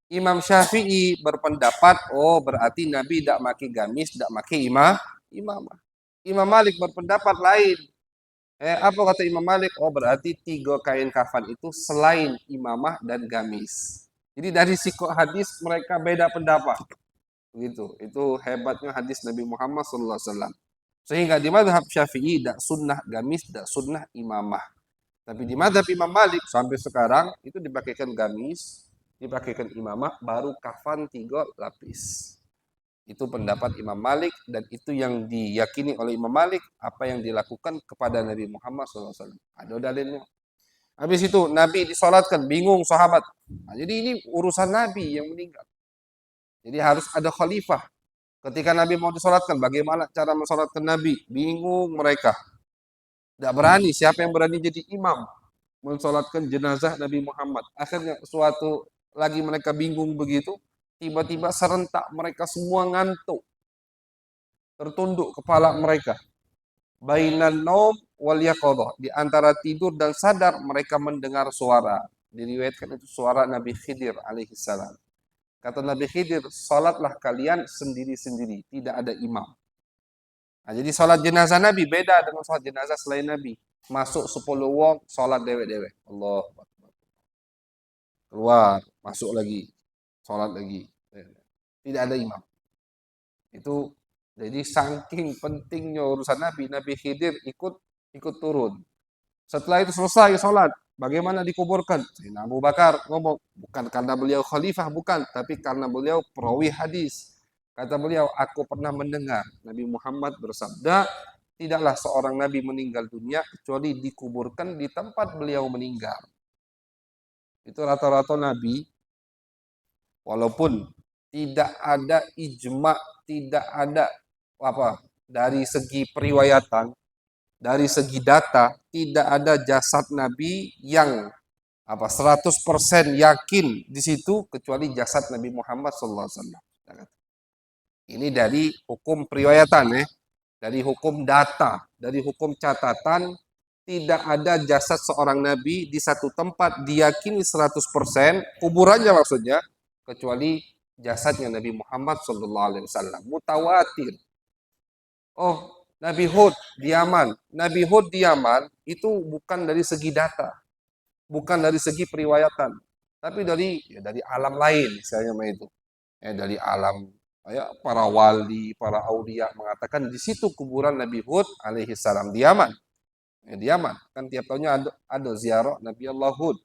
Imam Syafi'i berpendapat, oh berarti Nabi tidak pakai gamis, tidak pakai imamah. Imam Malik berpendapat lain. Apa kata Imam Malik? Oh berarti 3 kain kafan itu selain imamah dan gamis. Jadi dari sikok hadis mereka beda pendapat. Begitu. Itu hebatnya hadis Nabi Muhammad SAW. Sehingga di mazhab Syafi'i tidak sunnah gamis, tidak sunnah imamah. Tapi di mazhab Imam Malik sampai sekarang itu dipakaikan gamis, dipakaikan imamah, baru kafan 3 lapis. Itu pendapat Imam Malik dan itu yang diyakini oleh Imam Malik apa yang dilakukan kepada Nabi Muhammad SAW. Ada dalilnya. Habis itu Nabi disolatkan, bingung sahabat. Nah, jadi ini urusan Nabi yang meninggal. Jadi harus ada khalifah. Ketika Nabi mau disolatkan, bagaimana cara mensolatkan Nabi? Bingung mereka. Tidak berani, siapa yang berani jadi imam mensolatkan jenazah Nabi Muhammad. Akhirnya suatu lagi mereka bingung begitu, tiba-tiba serentak mereka semua ngantuk. Tertunduk kepala mereka. Bainan naum wal yaqadhah, di antara tidur dan sadar mereka mendengar suara. Diriwayatkan itu suara Nabi Khidir alaihissalam. Kata Nabi Khidir, salatlah kalian sendiri-sendiri, tidak ada imam. Nah, jadi salat jenazah Nabi beda dengan salat jenazah selain Nabi. Masuk 10 wong, salat dewek-dewek. Allah Akbar. Keluar, masuk lagi, salat lagi. Tidak ada imam. Itu jadi saking pentingnya urusan Nabi, Nabi Khidir ikut turun. Setelah itu selesai salat, bagaimana dikuburkan? Sayyidina Abu Bakar ngomong, bukan karena beliau khalifah, bukan, tapi karena beliau perawi hadis. Kata beliau, aku pernah mendengar Nabi Muhammad bersabda, tidaklah seorang Nabi meninggal dunia kecuali dikuburkan di tempat beliau meninggal. Itu rata-rata Nabi, walaupun tidak ada ijma, tidak ada dari segi periwayatan, dari segi data, tidak ada jasad Nabi yang 100% yakin di situ kecuali jasad Nabi Muhammad SAW. Ini dari hukum periwayatan, dari hukum data, dari hukum catatan, tidak ada jasad seorang Nabi di satu tempat diyakini 100%, kuburannya maksudnya, kecuali jasadnya Nabi Muhammad SAW. Mutawatir. Oh, Nabi Hud di Yaman. Nabi Hud di Yaman itu bukan dari segi data, bukan dari segi periwayatan, tapi dari alam lain, misalnya itu. Dari alam para wali, para aulia mengatakan di situ kuburan Nabi Hud alaihi salam di Yaman. Di Yaman kan tiap tahunnya ada ziarah Nabi Allah Hud.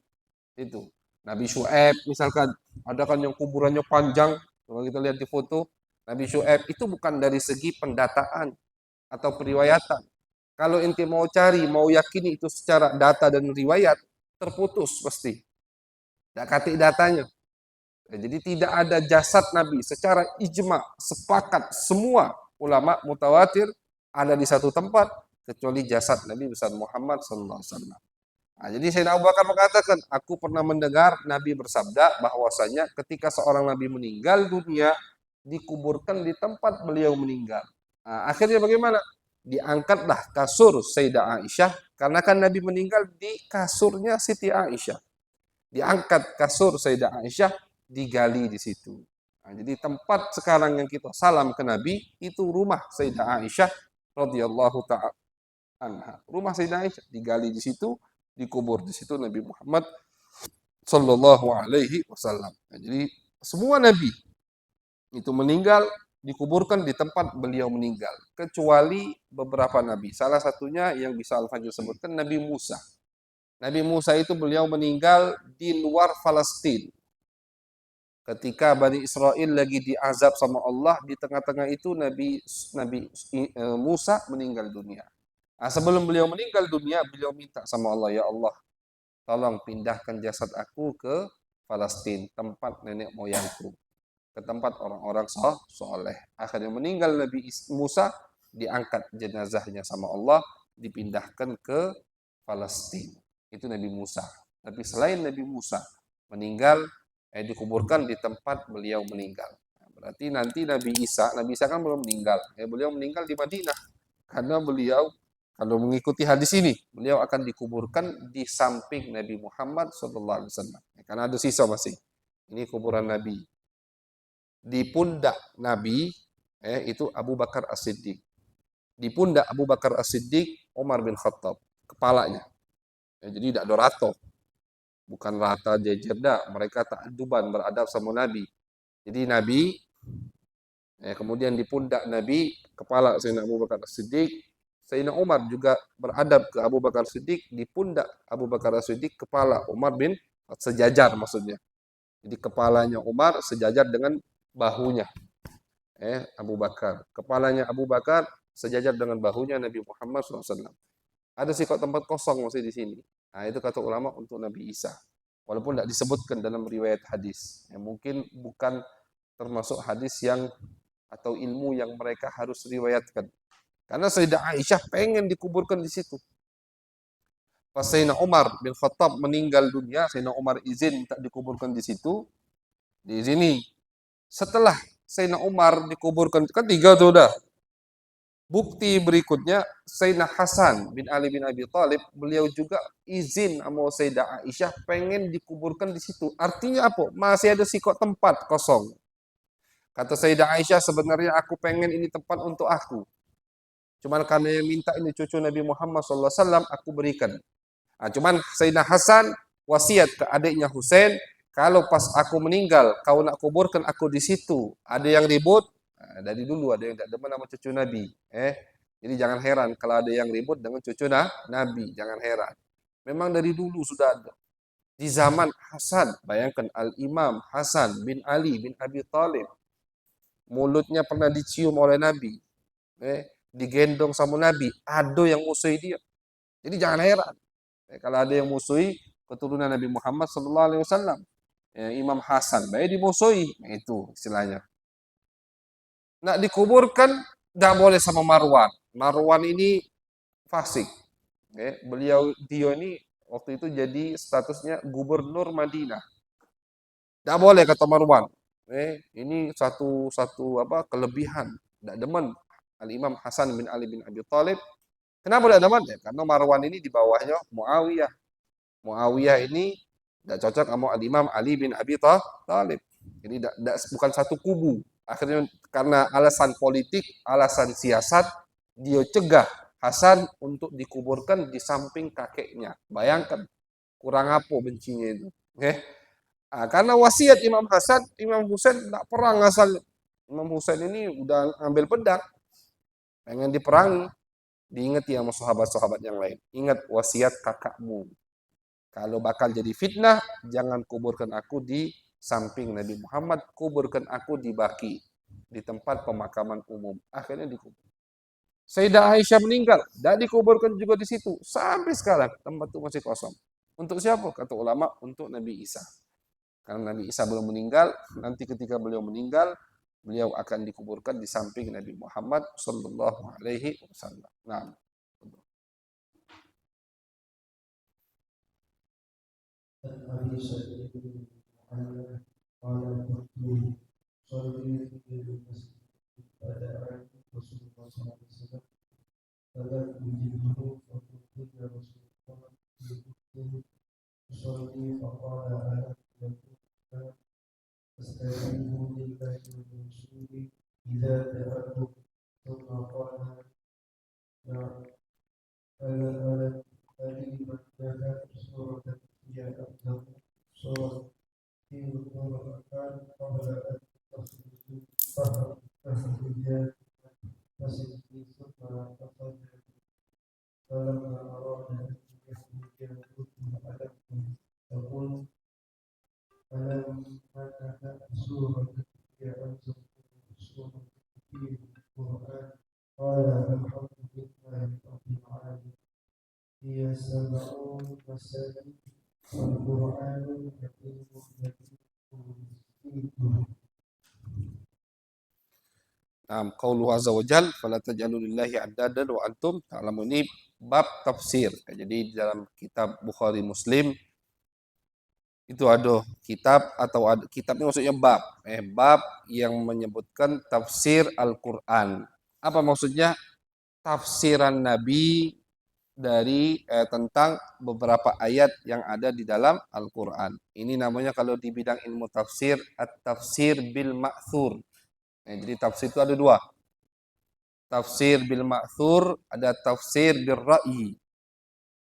Itu Nabi Syuaib misalkan, ada kan yang kuburannya panjang, kalau kita lihat di foto Nabi Syuaib itu bukan dari segi pendataan atau periwayatan. Kalau inti mau cari, mau yakini itu secara data dan riwayat, terputus pasti. Tidak katik datanya. Jadi tidak ada jasad Nabi secara ijma, sepakat semua ulama mutawatir ada di satu tempat kecuali jasad Nabi besar Muhammad SAW. Nah, jadi Sayyidina Abu Bakar mengatakan, aku pernah mendengar Nabi bersabda bahwasanya ketika seorang Nabi meninggal dunia dikuburkan di tempat beliau meninggal. Nah, akhirnya bagaimana? Diangkatlah kasur Sayyidah Aisyah karena kan Nabi meninggal di kasurnya Siti Aisyah. Diangkat kasur Sayyidah Aisyah, digali di situ. Nah, jadi tempat sekarang yang kita salam ke Nabi itu rumah Sayyidah Aisyah radhiyallahu taala anha. Rumah Sayyidah Aisyah digali di situ, dikubur di situ Nabi Muhammad sallallahu alaihi wasallam. Nah, jadi semua nabi itu meninggal dikuburkan di tempat beliau meninggal kecuali beberapa nabi. Salah satunya yang bisa Al-Fajr sebutkan Nabi Musa. Nabi Musa itu beliau meninggal di luar Palestina. Ketika Bani Israel lagi diazab sama Allah, di tengah-tengah itu Nabi Musa meninggal dunia. Nah, sebelum beliau meninggal dunia, beliau minta sama Allah, ya Allah, tolong pindahkan jasad aku ke Palestina, tempat nenek moyangku. ke tempat orang-orang soleh. Akhirnya meninggal Nabi Musa, diangkat jenazahnya sama Allah, dipindahkan ke Palestina. Itu Nabi Musa. Tapi selain Nabi Musa meninggal, dikuburkan di tempat beliau meninggal. Berarti nanti Nabi Isa kan belum meninggal. Beliau meninggal di Madinah. Karena beliau, kalau mengikuti hadis ini, beliau akan dikuburkan di samping Nabi Muhammad SAW. Karena ada sisa masih. Ini kuburan Nabi. Di pundak Nabi, itu Abu Bakar As-Siddiq. Di pundak Abu Bakar As-Siddiq, Umar bin Khattab. Kepalanya. Jadi tidak ada rata. Bukan rata jejer, mereka ta'aduban, beradab sama Nabi. Jadi Nabi, kemudian di pundak Nabi, kepala Sayyidina Abu Bakar As-Siddiq. Sayyidina Umar juga beradab ke Abu Bakar As-Siddiq, di pundak Abu Bakar As-Siddiq, kepala Umar bin, sejajar maksudnya. Jadi kepalanya Umar sejajar dengan bahunya Abu Bakar. Kepalanya Abu Bakar sejajar dengan bahunya Nabi Muhammad SAW. Ada sih kok tempat kosong masih di sini. Nah, itu kata ulama untuk Nabi Isa. Walaupun tidak disebutkan dalam riwayat hadis. Mungkin bukan termasuk hadis yang atau ilmu yang mereka harus riwayatkan. Karena Sayyidah Aisyah pengen dikuburkan di situ. Pas Sayyidina Umar bin Khattab meninggal dunia, Sayyidina Umar izin tak dikuburkan di situ. Diizini. Setelah Sayyidina Umar dikuburkan, kan 3 tuh udah. Bukti berikutnya, Sayyidina Hasan bin Ali bin Abi Thalib, beliau juga izin sama Sayyidah Aisyah pengen dikuburkan di situ. Artinya apa? Masih ada sikok tempat kosong. Kata Sayyidah Aisyah, sebenarnya aku pengen ini tempat untuk aku. Cuman karena yang minta ini cucu Nabi Muhammad SAW, aku berikan. Nah, cuman Sayyidina Hasan wasiat ke adiknya Husain, kalau pas aku meninggal, kau nak kuburkan aku di situ. Ada yang ribut, dari dulu ada yang tak demen sama cucu Nabi. Jadi jangan heran kalau ada yang ribut dengan cucu Nabi, jangan heran. Memang dari dulu sudah ada. Di zaman Hasan, bayangkan Al-Imam Hasan bin Ali bin Abi Thalib, mulutnya pernah dicium oleh Nabi, digendong sama Nabi, ada yang musuhi dia. Jadi jangan heran kalau ada yang musuhi keturunan Nabi Muhammad SAW. Imam Hasan, baik dimusuhi, itu istilahnya. Nak dikuburkan, tidak boleh sama Marwan. Marwan ini fasik. Dia ini waktu itu jadi statusnya gubernur Madinah. Tidak boleh kata Marwan. Ini satu kelebihan. Tidak demen Al-Imam Hasan bin Ali bin Abi Thalib. Kenapa tidak demen? Karena Marwan ini di bawahnya Muawiyah. Muawiyah ini tidak cocok sama Al-Imam Ali bin Abi Thalib. Jadi bukan satu kubu. Akhirnya karena alasan politik, alasan siasat, dia cegah Hasan untuk dikuburkan di samping kakeknya. Bayangkan, kurang apa bencinya itu. Karena wasiat Imam Hasan, Imam Husain tidak perang asal. Imam Husain ini udah ambil pedang, pengen diperangi. Diingati sama sahabat-sahabat yang lain. Ingat wasiat kakakmu. Kalau bakal jadi fitnah, jangan kuburkan aku di samping Nabi Muhammad, kuburkan aku di Baqi, di tempat pemakaman umum. Akhirnya dikubur. Sayyidah Aisyah meninggal, dan dikuburkan juga di situ. Sampai sekarang tempat itu masih kosong. Untuk siapa? Kata ulama, untuk Nabi Isa. Karena Nabi Isa belum meninggal, nanti ketika beliau meninggal, beliau akan dikuburkan di samping Nabi Muhammad sallallahu alaihi wasallam. Nah, أبي سعيد بن معاذ قال كنت صلي في المسجد فدعا رسول الله صلى الله عليه وسلم فلم أجبه فقلت يا رسول الله كنت أصلي فقال ألم يكن أستعيذ بالله من رسوله إذا دعاكم ثم قال ألم ألم لك سورة هي أبلغ سورة في القرآن قبل أن تخرج فسجدي ثم أخذ فلما أراد أن يخرج قلت فقلت ألم أنك سورة هي أبلغ سورة في القرآن قال الحمد لله رب العالمين هي 70 مساجد والقرآن الحكيم الذي أوتيته Qauluhu azza wa jal, fala taj'alu lillahi andadan wa antum ta'lamun. Ini bab tafsir. Jadi di dalam kitab Bukhari Muslim itu ada kitab atau ada kitabnya maksudnya bab. Bab yang menyebutkan tafsir Al-Qur'an. Apa maksudnya? Tafsiran Nabi dari tentang beberapa ayat yang ada di dalam Al-Qur'an. Ini namanya kalau di bidang ilmu tafsir at-tafsir bil ma'thur. Jadi tafsir itu ada dua. Tafsir bil ma'thur, ada tafsir bil ra'yi.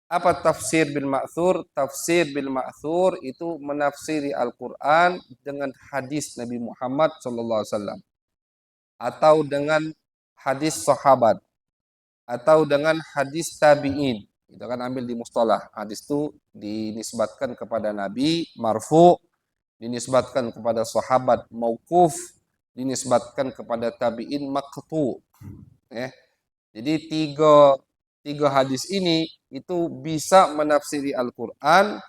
Apa tafsir bil ma'thur? Tafsir bil ma'thur itu menafsiri Al-Qur'an dengan hadis Nabi Muhammad SAW atau dengan hadis sahabat atau dengan hadis tabi'in. Kita kan ambil di mustalah. Hadis itu dinisbatkan kepada Nabi marfu, dinisbatkan kepada sahabat mauquf, dinisbatkan kepada tabi'in maqtu. Jadi tiga hadis ini itu bisa menafsiri Al-Quran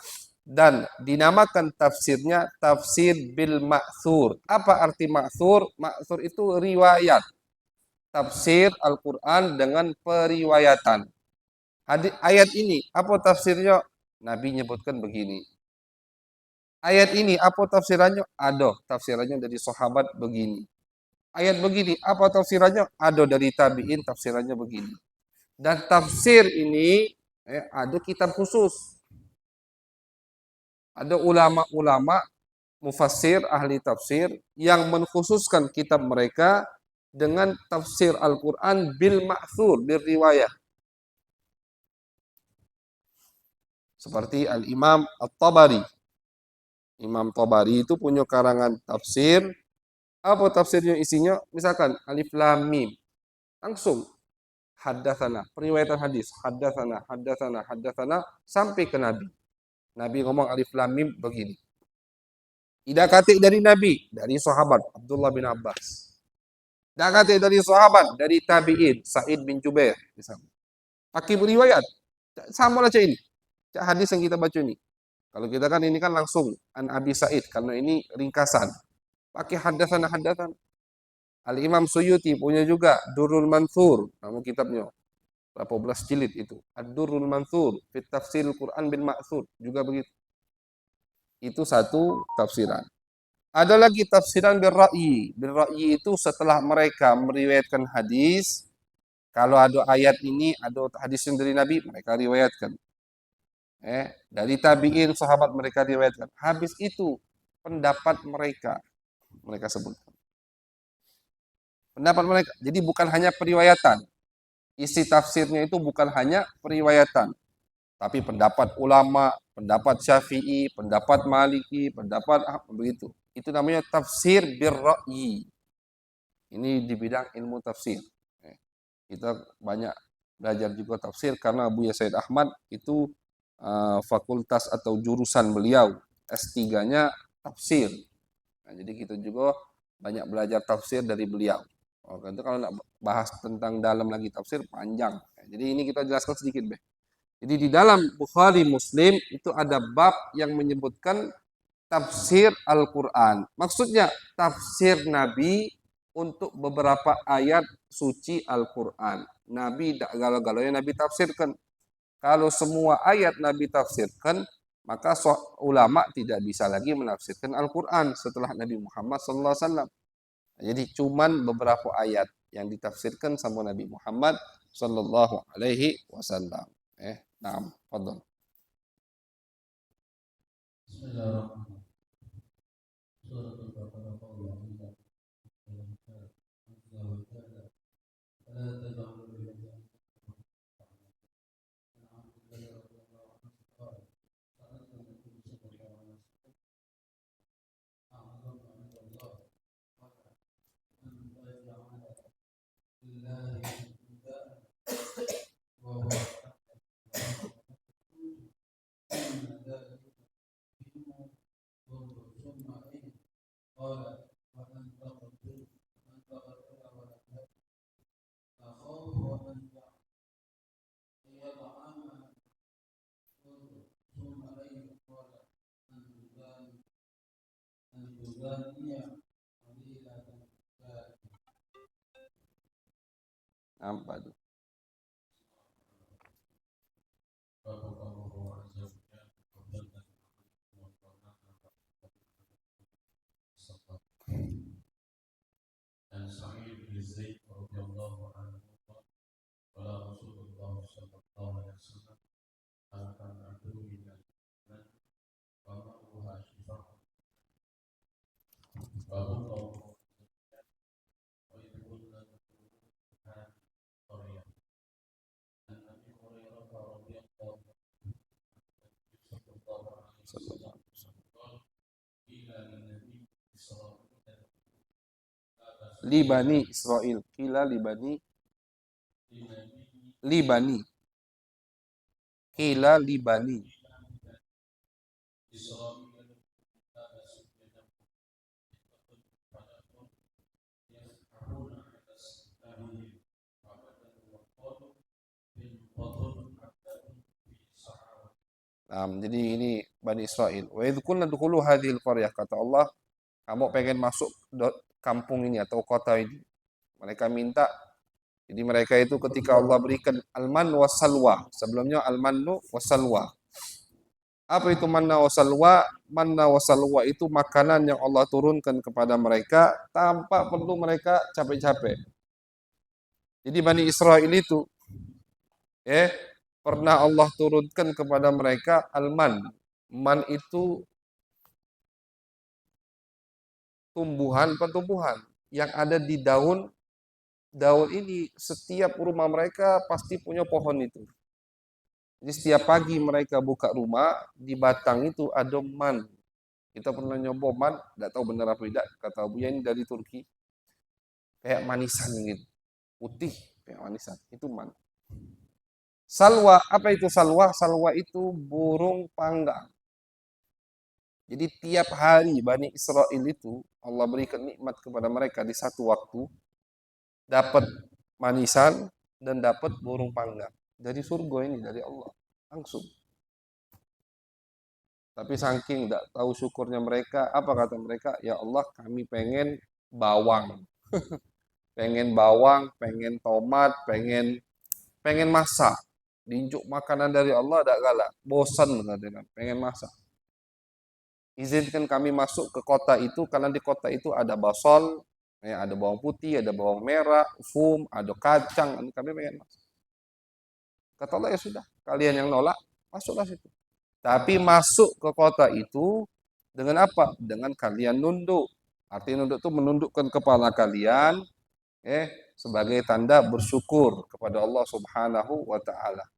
dan dinamakan tafsirnya tafsir bil ma'thur. Apa arti ma'thur? Ma'thur itu riwayat. Tafsir Al-Quran dengan periwayatan. Ayat ini, apa tafsirnya? Nabi nyebutkan begini. Ayat ini, apa tafsirannya? Ada tafsirannya dari sahabat begini. Ayat begini, apa tafsirannya? Ada dari tabi'in, tafsirannya begini. Dan tafsir ini ada kitab khusus. Ada ulama-ulama mufassir, ahli tafsir yang mengkhususkan kitab mereka dengan tafsir Al-Quran bil ma'thur, bil riwayah. Seperti Al-Imam At-Tabari. Imam Tabari itu punya karangan tafsir. Apa tafsirnya isinya? Misalkan Alif Lam Mim. Langsung haddatsana, periwayatan hadis, haddatsana sampai ke Nabi. Nabi ngomong Alif Lam Mim begini. Tidak kata dari Nabi, dari sahabat Abdullah bin Abbas. Tidak kata dari sahabat, dari tabi'in Sa'id bin Jubair misalnya. Pakai riwayat. Sama lah ini. Hadis yang kita baca ini. Kalau kita kan ini kan langsung an Abi Sa'id karena ini ringkasan. Pakai haddatsana. Al-Imam Suyuti punya juga Durrul Mansur, nama kitabnya. Berapa belas jilid itu. Ad-Durrul Mansur fi tafsir Al-Quran bil Ma'thur, juga begitu. Itu satu tafsiran. Ada lagi tafsiran bil ra'yi. Bil ra'yi itu setelah mereka meriwayatkan hadis, kalau ada ayat ini, ada hadis yang dari Nabi, mereka riwayatkan. Dari tabi'in, sahabat mereka riwayatkan. Habis itu pendapat mereka sebutkan. Pendapat mereka. Jadi bukan hanya periwayatan. Isi tafsirnya itu bukan hanya periwayatan. Tapi pendapat ulama, pendapat Syafi'i, pendapat Maliki, pendapat begitu. Itu namanya tafsir birra'yi. Ini di bidang ilmu tafsir. Kita banyak belajar juga tafsir karena Buya Said Ahmad itu fakultas atau jurusan beliau. S3-nya tafsir. Nah, jadi kita juga banyak belajar tafsir dari beliau. Itu kalau nak bahas tentang dalam lagi tafsir panjang. Jadi ini kita jelaskan sedikit, Beh. Jadi di dalam Bukhari Muslim itu ada bab yang menyebutkan tafsir Al-Quran. Maksudnya tafsir Nabi untuk beberapa ayat suci Al-Quran. Nabi tak galau-galaunya Nabi tafsirkan. Kalau semua ayat Nabi tafsirkan, maka ulama tidak bisa lagi menafsirkan Al-Quran setelah Nabi Muhammad SAW. Jadi cuman beberapa ayat yang ditafsirkan sama Nabi Muhammad sallallahu alaihi wasallam. Naam, fadhal. Bismillahirrahmanirrahim. Suratul Baqarah Allah Apa tuh? Dan Sa'id bin Zaid radhiyallahu anhu qala Rasulullah sallallahu alaihi wasallam akan adu minal iman wa ma huwa shifa'un wa huwa wa yaquluna qaryah dan Nabi Hurairah radhiyallahu anhu sallallahu alaihi wasallam ila nabi sallallahu Li Bani Israel. Kila li Bani. Li Bani. Kila li Bani. Nah, jadi ini Bani Israel. Wa idh kunna dukhulu hadhil qaryah, kata Allah, kamu pengen masuk kampung ini atau kota ini. Mereka minta. Jadi mereka itu ketika Allah berikan al-man was salwa. Sebelumnya al-mannu was salwa. Apa itu manna was salwa? Manna was salwa itu makanan yang Allah turunkan kepada mereka tanpa perlu mereka capek-capek. Jadi Bani Israel itu pernah Allah turunkan kepada mereka al-man. Man itu tumbuhan yang ada di daun. Daun ini setiap rumah mereka pasti punya pohon itu. Jadi setiap pagi mereka buka rumah, di batang itu ada man. Kita pernah nyoba man, tidak tahu benar apa tidak. Kata Abu ini dari Turki. Kayak manisan gitu. Putih, kayak manisan. Itu man. Salwa, apa itu salwa? Salwa itu burung panggang. Jadi tiap hari Bani Israel itu Allah berikan nikmat kepada mereka di satu waktu. Dapat manisan dan dapat burung panggang dari surga ini, dari Allah langsung. Tapi saking tidak tahu syukurnya mereka, apa kata mereka? Ya Allah, kami pengen bawang, pengen bawang, pengen tomat, pengen masak. Diinjuk makanan dari Allah tidak galak, bosan katanya, pengen masak. Izinkan kami masuk ke kota itu, karena di kota itu ada basol, ada bawang putih, ada bawang merah, ada kacang, kami pengen masuk. Kata Allah, ya sudah, kalian yang nolak, masuklah situ. Tapi masuk ke kota itu dengan apa? Dengan kalian nunduk. Artinya nunduk itu menundukkan kepala kalian sebagai tanda bersyukur kepada Allah Subhanahu wa taala.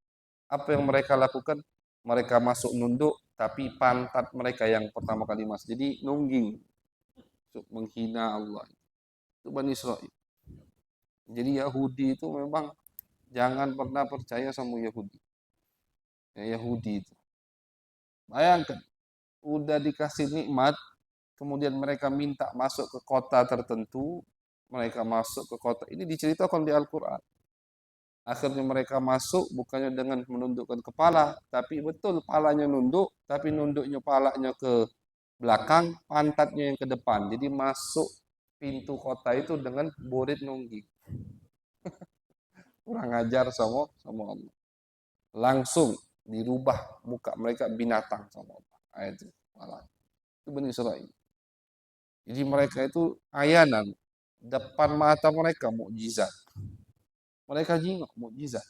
Apa yang mereka lakukan? Mereka masuk nunduk, tapi pantat mereka yang pertama kali masuk. Jadi nungging. Menghina Allah. Itu Bani Israel. Jadi Yahudi itu memang jangan pernah percaya sama Yahudi. Yahudi itu. Bayangkan, udah dikasih nikmat, kemudian mereka minta masuk ke kota tertentu, mereka masuk ke kota. Ini diceritakan di Al-Quran. Akhirnya mereka masuk bukannya dengan menundukkan kepala, tapi betul palanya nunduk, tapi nunduknya palanya ke belakang, pantatnya yang ke depan. Jadi masuk pintu kota itu dengan borit nungging. Kurang ajar sama Allah. Langsung dirubah muka mereka binatang sama Allah. Ayat itu. Itu Bani Israel. Jadi mereka itu ayanan. Depan mata mereka mukjizat. Mereka jingok mukjizat.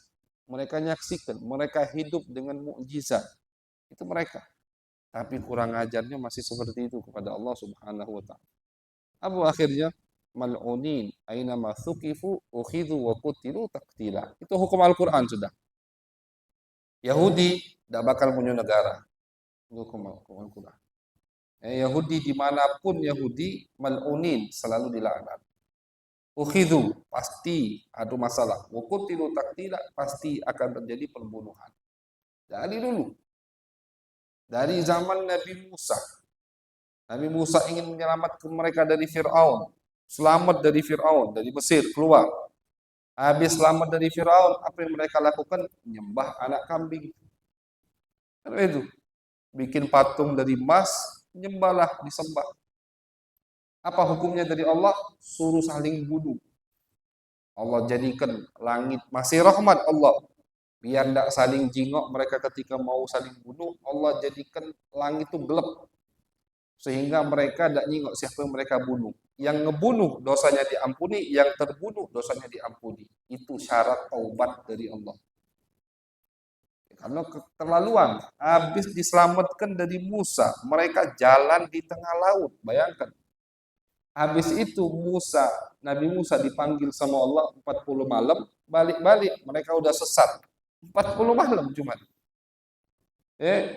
Mereka nyaksikan. Mereka hidup dengan mukjizat. Itu mereka. Tapi kurang ajarnya masih seperti itu kepada Allah Subhanahu wa ta'ala. Apa akhirnya? Mal'unin aina ma thuqifu ukhidhu wa qutilu taqtila. Itu hukum Al-Qur'an sudah. Yahudi tidak bakal punya negara. Itu hukum Al-Qur'an. Yahudi dimanapun Yahudi mal'unin selalu dilaknat. Ukhidhu pasti ada masalah. Wa qutilu taqtila pasti akan terjadi pembunuhan. Dari dulu. Dari zaman Nabi Musa. Nabi Musa ingin menyelamatkan mereka dari Fir'aun. Selamat dari Fir'aun, dari Mesir, keluar. Habis selamat dari Fir'aun, apa yang mereka lakukan? Menyembah anak kambing. Karena itu, bikin patung dari emas, menyembahlah, disembah. Apa hukumnya dari Allah? Suruh saling bunuh. Allah jadikan langit masih rahmat Allah. Biar tidak saling jingok mereka ketika mau saling bunuh, Allah jadikan langit itu gelap. Sehingga mereka tidak nyingok siapa yang mereka bunuh. Yang ngebunuh dosanya diampuni, yang terbunuh dosanya diampuni. Itu syarat taubat dari Allah. Karena keterlaluan, habis diselamatkan dari Musa, mereka jalan di tengah laut. Bayangkan. Habis itu Nabi Musa dipanggil sama Allah 40 malam, balik-balik mereka udah sesat. 40 malam cuma.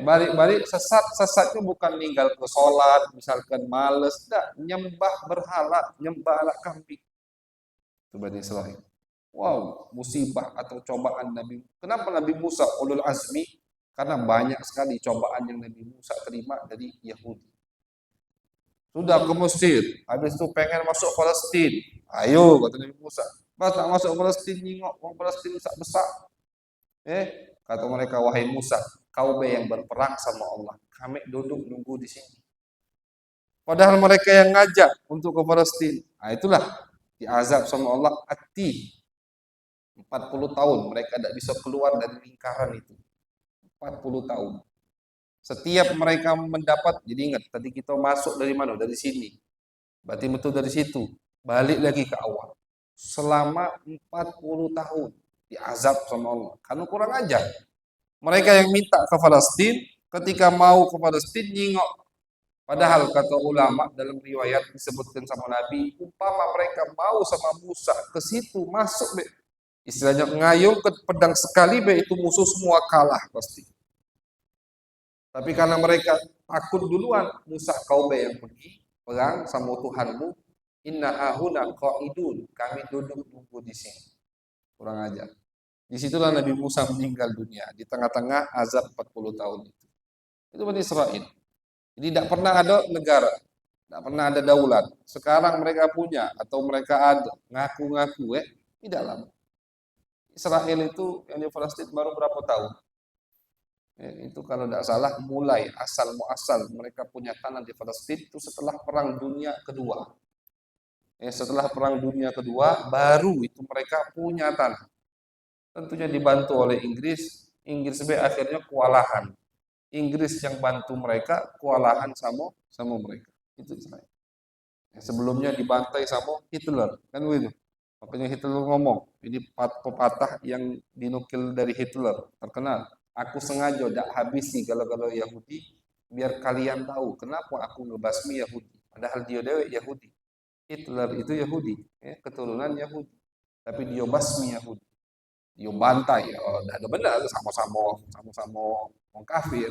Balik-balik sesatnya bukan tinggal ke sholat, misalkan males, enggak, nyembah berhala, nyembah alat kambing. Itu Bani Israil. Wow, musibah atau cobaan Nabi. Kenapa Nabi Musa ulul azmi? Karena banyak sekali cobaan yang Nabi Musa terima dari Yahudi. Sudah ke Mesir, habis itu pengen masuk Palestina. Ayo, kata Nabi Musa. Pas tak masuk Palestina, nyingok, orang Palestina besar. Kata mereka, wahai Musa, kau yang berperang sama Allah. Kami duduk nunggu di sini. Padahal mereka yang ngajak untuk ke Palestina. Nah, itulah diazab sama Allah. 40 tahun mereka tidak bisa keluar dari lingkaran itu. 40 tahun. Setiap mereka mendapat, jadi ingat tadi kita masuk dari mana? Dari sini. Berarti betul dari situ. Balik lagi ke awal. Selama 40 tahun diazab sama Allah. Karena kurang ajar. Mereka yang minta ke Palestina, ketika mau ke Palestina nyingok. Padahal kata ulama dalam riwayat disebutkan sama Nabi, umpama mereka mau sama Musa ke situ masuk, istilahnya ngayung ke pedang sekali, itu musuh semua kalah pasti. Tapi karena mereka takut duluan, Musa kau yang pergi perang sama Tuhanmu, inna ahuna qaidun, kami duduk tunggu di sini. Kurang ajar. Disitulah Nabi Musa meninggal dunia di tengah-tengah azab 40 tahun itu. Itu Bani Israel. Jadi tidak pernah ada negara, tidak pernah ada daulat. Sekarang mereka punya atau mereka ada ngaku-ngaku, tidak lama. Israel itu yang di Palestina baru berapa tahun? Itu kalau tidak salah mulai asal muasal mereka punya tanah di Palestina itu setelah Perang Dunia Kedua. Setelah Perang Dunia Kedua baru itu mereka punya tanah. Tentunya dibantu oleh Inggris. Inggris akhirnya kewalahan. Inggris yang bantu mereka kewalahan sama mereka. Itu Israel. Sebelumnya dibantai sama Hitler, kan begitu. Makanya Hitler ngomong, ini pepatah yang dinukil dari Hitler, terkenal. Aku sengaja tidak habisi kalau Yahudi, biar kalian tahu kenapa aku ngebasmi Yahudi. Padahal dia Yahudi. Hitler itu Yahudi, keturunan Yahudi. Tapi dia basmi Yahudi. Dia bantai, tidak ada benar, sama-sama orang kafir.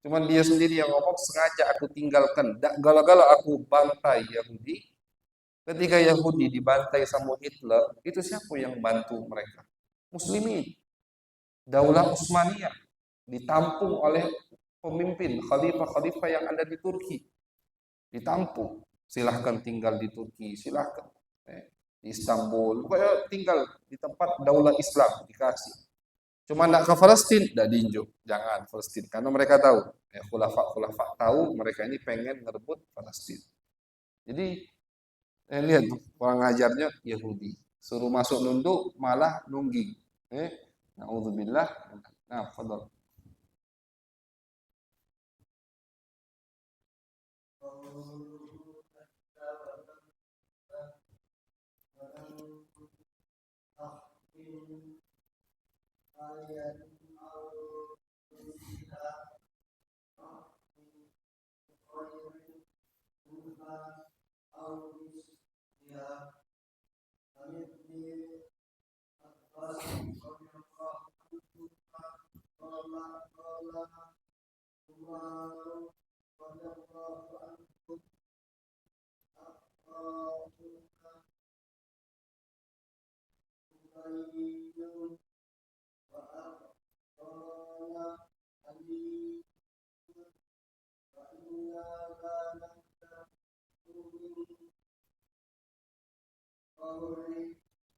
Cuman dia sendiri yang ngomong, sengaja aku tinggalkan. Gala-gala aku bantai Yahudi. Ketika Yahudi dibantai sama Hitler, itu siapa yang bantu mereka? Muslimin. Daulah Utsmaniyah ditampung oleh pemimpin khalifah-khalifah yang ada di Turki. Ditampung. Silahkan tinggal di Turki, silahkan. Di Istanbul, pokoknya tinggal di tempat daulah Islam dikasih. Cuma tidak ke Palestina, tidak diinjuk. Jangan Palestina, karena mereka tahu. Khulafa tahu mereka ini pengen ngerebut Palestina. Jadi lihat orang ngajarnya Yahudi, suruh masuk nunduk malah nungging. Nauzubillah. Nah, fadhal.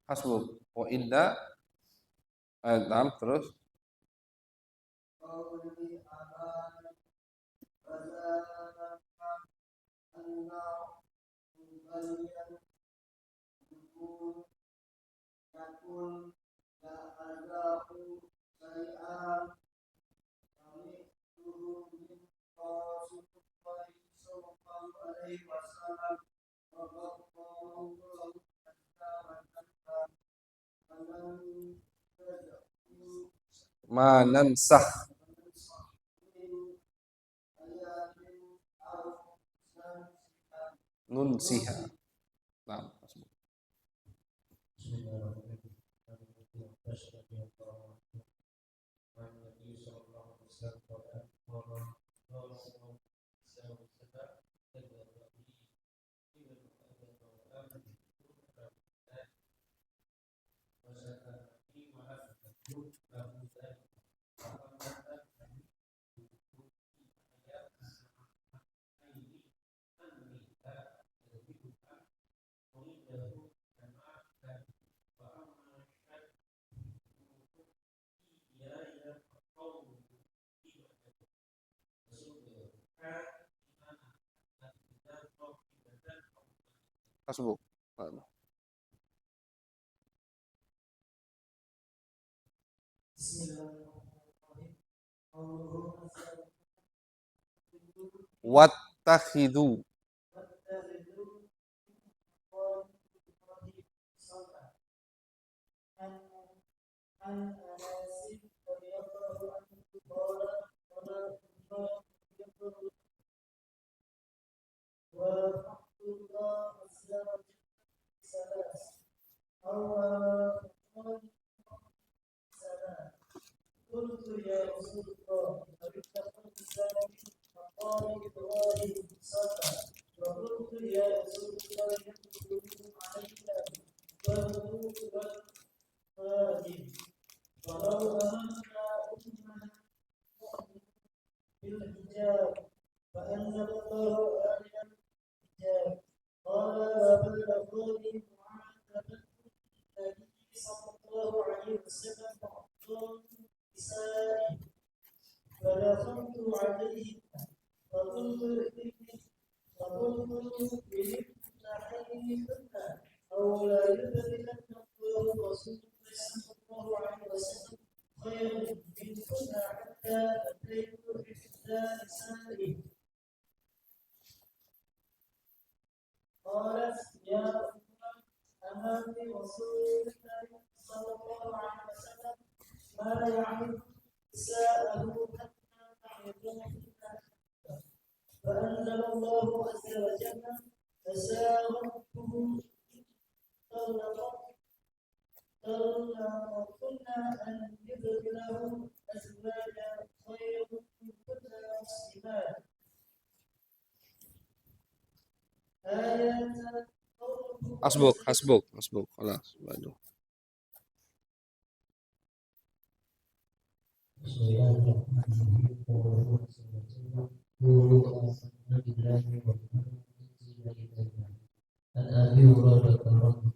Hasbuk wa inna ayat terus يقول لا أدرك شيئا سمعته من رسول الله صلى الله عليه وسلم وقد قال له فلم تدعوا ما ننسخ من آيات أو ننسها. نعم. Bismillahirrahmanirrahim. Asyhadu an la ilaha illallah wa Nabi sallallahu alaihi wasallam qala sallallahu alaihi Hasbuk. Wattakhidhu. قلت يا رسول الله فاتخذت ذلك فقال إبراهيم صلى وقلت يا رسول الله يدخل عليك والملوك والخادم ولو أمرنا أمة بالحجاب فأنزل الله آية الحجاب قال وبلغني معاتبة النبي صلى الله عليه وسلم وأعطاني نسائي فدخلت عليه فقلت بمثل حيثنا أو لا يبدلن الله رسول الله صلى الله عليه وسلم خير منكن حتى أتيت إحدى نسائه قالت يا أمام رسول الله صلى الله عليه وسلم ما يعرف نساءه حتى تعرفون فأنزل الله عز وجل فساوته طلقنا أن يبدله أزواجا خير منكن مسلمات آية Hasbuk, hasbuk, hasbuk. Alas, baru. Bismillahirrahmanirrahim. Qulu amanna billahi wa ma unzila ilaina. An Abi Hurairah radhiyallahu anhu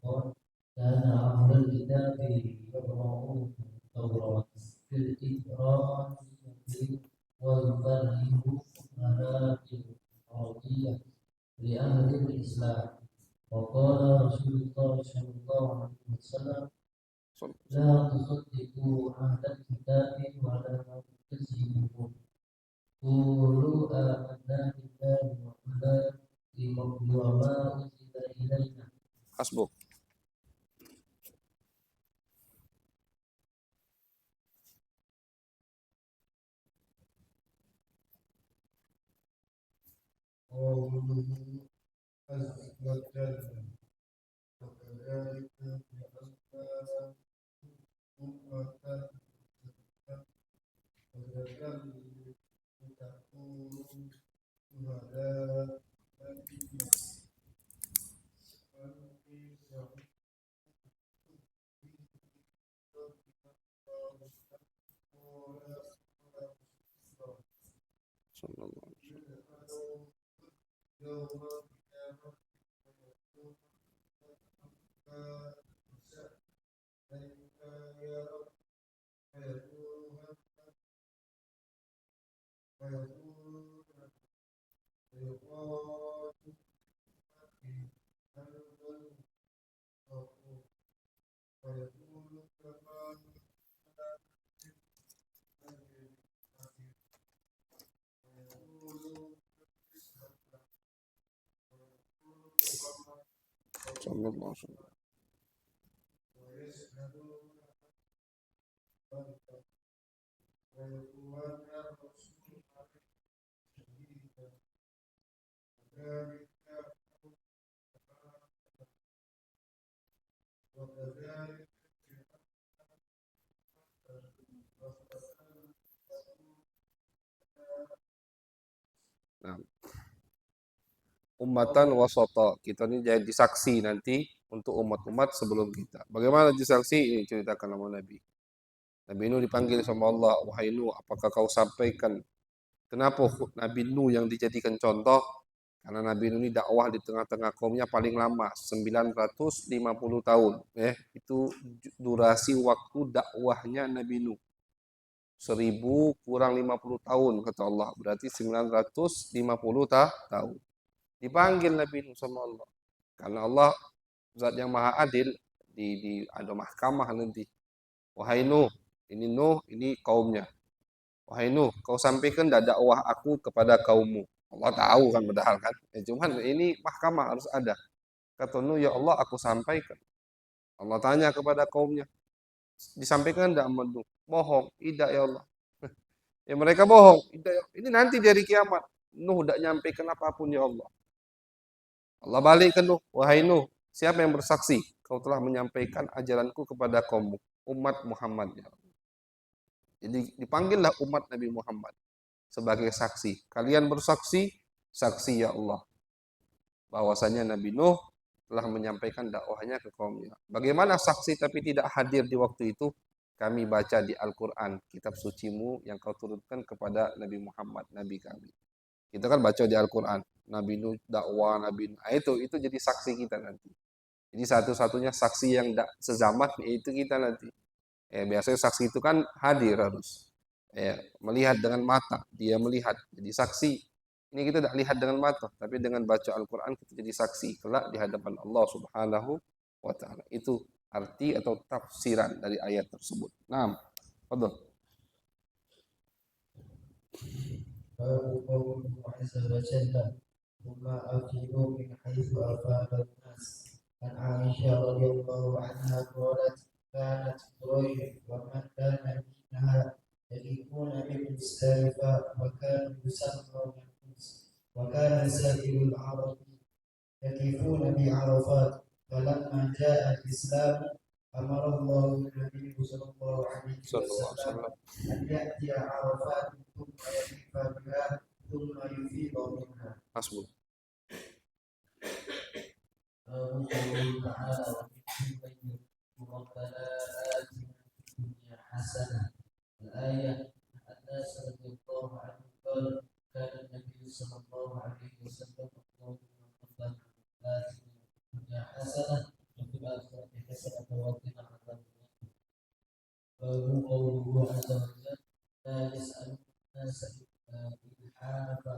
qala kana ahlul kitabi yaqra'una at-Tawrat fil iqrar wal yuballighu manatil arabiyah li ahli al-Islam. Wa qala Rasulullah sallallahu alaihi wasallam لا تصدقوا أهل الكتاب ولا تكذبوهم قولوا آمنا بالله وما أنزل إلينا Hasbuk. قوله عز وجل وكذلك جعلنا أمة وذكرنا لتكونوا شهداء على الناس Sallallahu alaihi wasallam. يوم القيامة ويكون ويقول كما ويقول صلى الله عليه وسلم. ويشهدون خلقه ويقولون الرسول عليه شهيدا وذلك وكذلك Nah, ummatan wasata. Kita ini jadi saksi nanti untuk umat-umat sebelum kita. Bagaimana jadi saksi? Ini ceritakan sama Nabi. Nabi Nuh dipanggil sama Allah, wahai Nuh, apakah kau sampaikan? Kenapa Nabi Nuh yang dijadikan contoh? Karena Nabi Nuh ini dakwah di tengah-tengah kaumnya paling lama, 950 tahun. Itu durasi waktu dakwahnya Nabi Nuh. 1000 kurang 50 tahun kata Allah, berarti 950 tahun. Dipanggil Nabi Nuh sama Allah. Karena Allah zat yang maha adil, ada mahkamah nanti. Wahai Nuh, ini kaumnya. Wahai Nuh, kau sampaikan dakwah aku kepada kaummu. Allah tahu kan padahal kan. Cuman ini mahkamah harus ada. Kata Nuh, ya Allah aku sampaikan. Allah tanya kepada kaumnya. Disampaikan tidak sama Nuh? Bohong. Tidak ya Allah. Ya mereka bohong. Tidak, ya. Ini nanti dari kiamat. Nuh tidak nyampaikan apapun ya Allah. Allah balik ke Nuh. Wahai Nuh, siapa yang bersaksi? Kau telah menyampaikan ajaranku kepada kaummu. Umat Muhammad ya Allah. Jadi dipanggillah umat Nabi Muhammad sebagai saksi. Kalian bersaksi, saksi ya Allah, bahwasanya Nabi Nuh telah menyampaikan dakwahnya ke kaumnya. Bagaimana saksi tapi tidak hadir di waktu itu? Kami baca di Al-Quran, kitab sucimu yang kau turunkan kepada Nabi Muhammad, Nabi kami. Kita kan baca di Al-Quran, Nabi Nuh dakwah, Nabi Nuh. Itu jadi saksi kita nanti. Jadi satu-satunya saksi yang sezaman itu kita nanti. Biasanya saksi itu kan hadir harus. Melihat dengan mata, dia melihat. Jadi saksi. Ini kita tidak lihat dengan mata, tapi dengan baca Al-Quran kita jadi saksi. Kelak di hadapan Allah Subhanahu wa Ta'ala. Itu arti atau tafsiran dari ayat tersebut. Nah, betul. باب قوله عز وجل ثم أفيدوا من حيث أفاد الناس عن عائشة رضي الله عنها قالت كانت قريش ومن كان منها يليقون بالمزدلفة وكانوا يسمون الناس وكان سائر العرب يقفون بعرفات فلما جاء الإسلام أمر الله النبي صلى الله عليه وسلم أن يأتي عرفات ثم يقف بها ثم يفيض منها. Hasbun. قوله تعالى ومنهم من ربنا آتنا في الدنيا حسنة. الآية الناس رضي الله عنه قال كان النبي صلى الله عليه وسلم اللهم ربنا آتنا في الدنيا حسنة وفي الآخرة حسنة وقنا عذاب النار. وهو قوله عز وجل لا يسأل الناس إلحافا.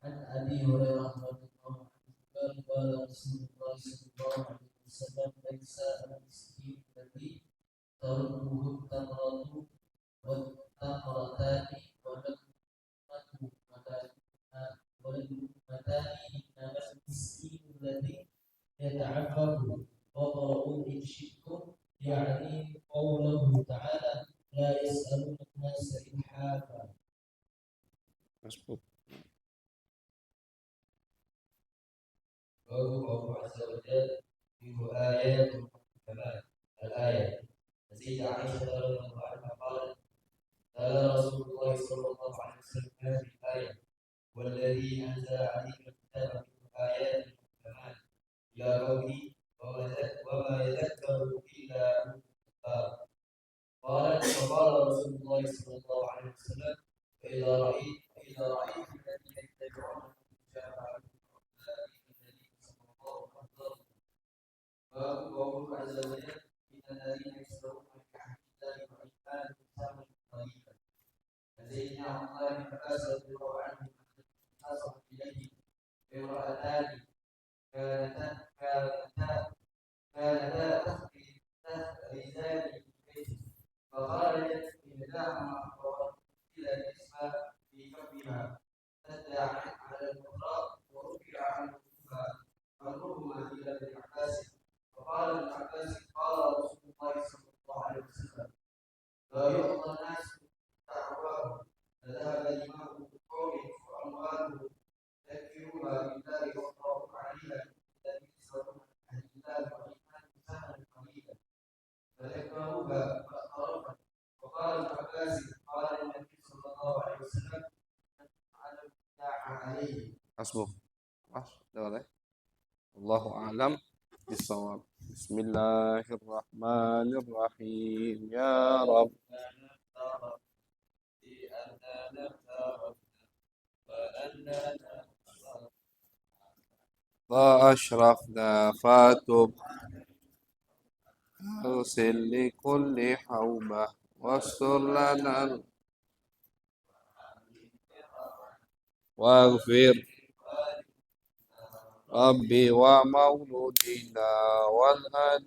عن أبي هريرة رضي الله عنه قال قال رسول الله صلى الله عليه وسلم ليس المسكين الذي ترده التمرة والتمرتان وللأمتان إنما المسكين الذي يتعفف وقرؤوا إن شئتم يعني قوله تعالى لا يسألون الناس إلحافا. Hasbun. الله عز وجل منه آيات كمان الآية التي عائشة رضي الله عنها قالت قال رسول الله صلى الله عليه وسلم هذه الآية والذي أنزل عليك الكتاب منه آيات كمان إلى قوله وما يذكر إلا أولو الألباب. فقال رسول الله صلى الله عليه وسلم فإذا رأيت الذين يتبعون المتشابه وقوله عز وجل إن الذين يشترون بعهد الله وأيمانهم ثمنا قليلا. الذين عن الله بن عباس رضي الله عنه نظر إليه امرأتان كانتا فخرجت إحداهما إلى النسبة في كفها تدعى على الأخرى ورفع عنهما إلى ابن عباس فقال ابن عباس قال رسول الله صلى الله عليه وسلم لا يعطى الناس دعواه فذهب الإمام بقوله وأمواله يكفرها بالله والله عليها الذي يسرون عن الله وإيمان سهلا قليلا فذكروها فأخرجها وقال ابن عباس قال النبي صلى الله عليه وسلم على الداع عليه حسبك. الله أعلم بالصواب. بسم الله الرحمن الرحيم. يا رب فأشرفنا فاتب أرسل لكل حوبة واستر لنا واغفر ربي ومولودنا والآل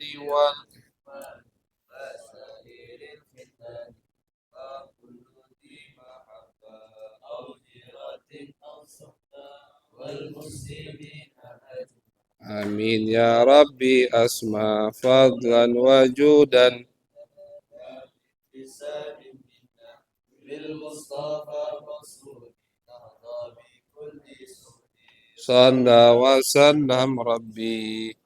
آمين يا ربي أسمى فضلا وجودا صلى وسلم ربي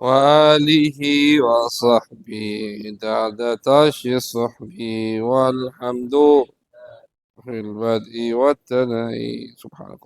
وآله وصحبه تعدة صحبه والحمد في البدء والتنائي. سبحانك.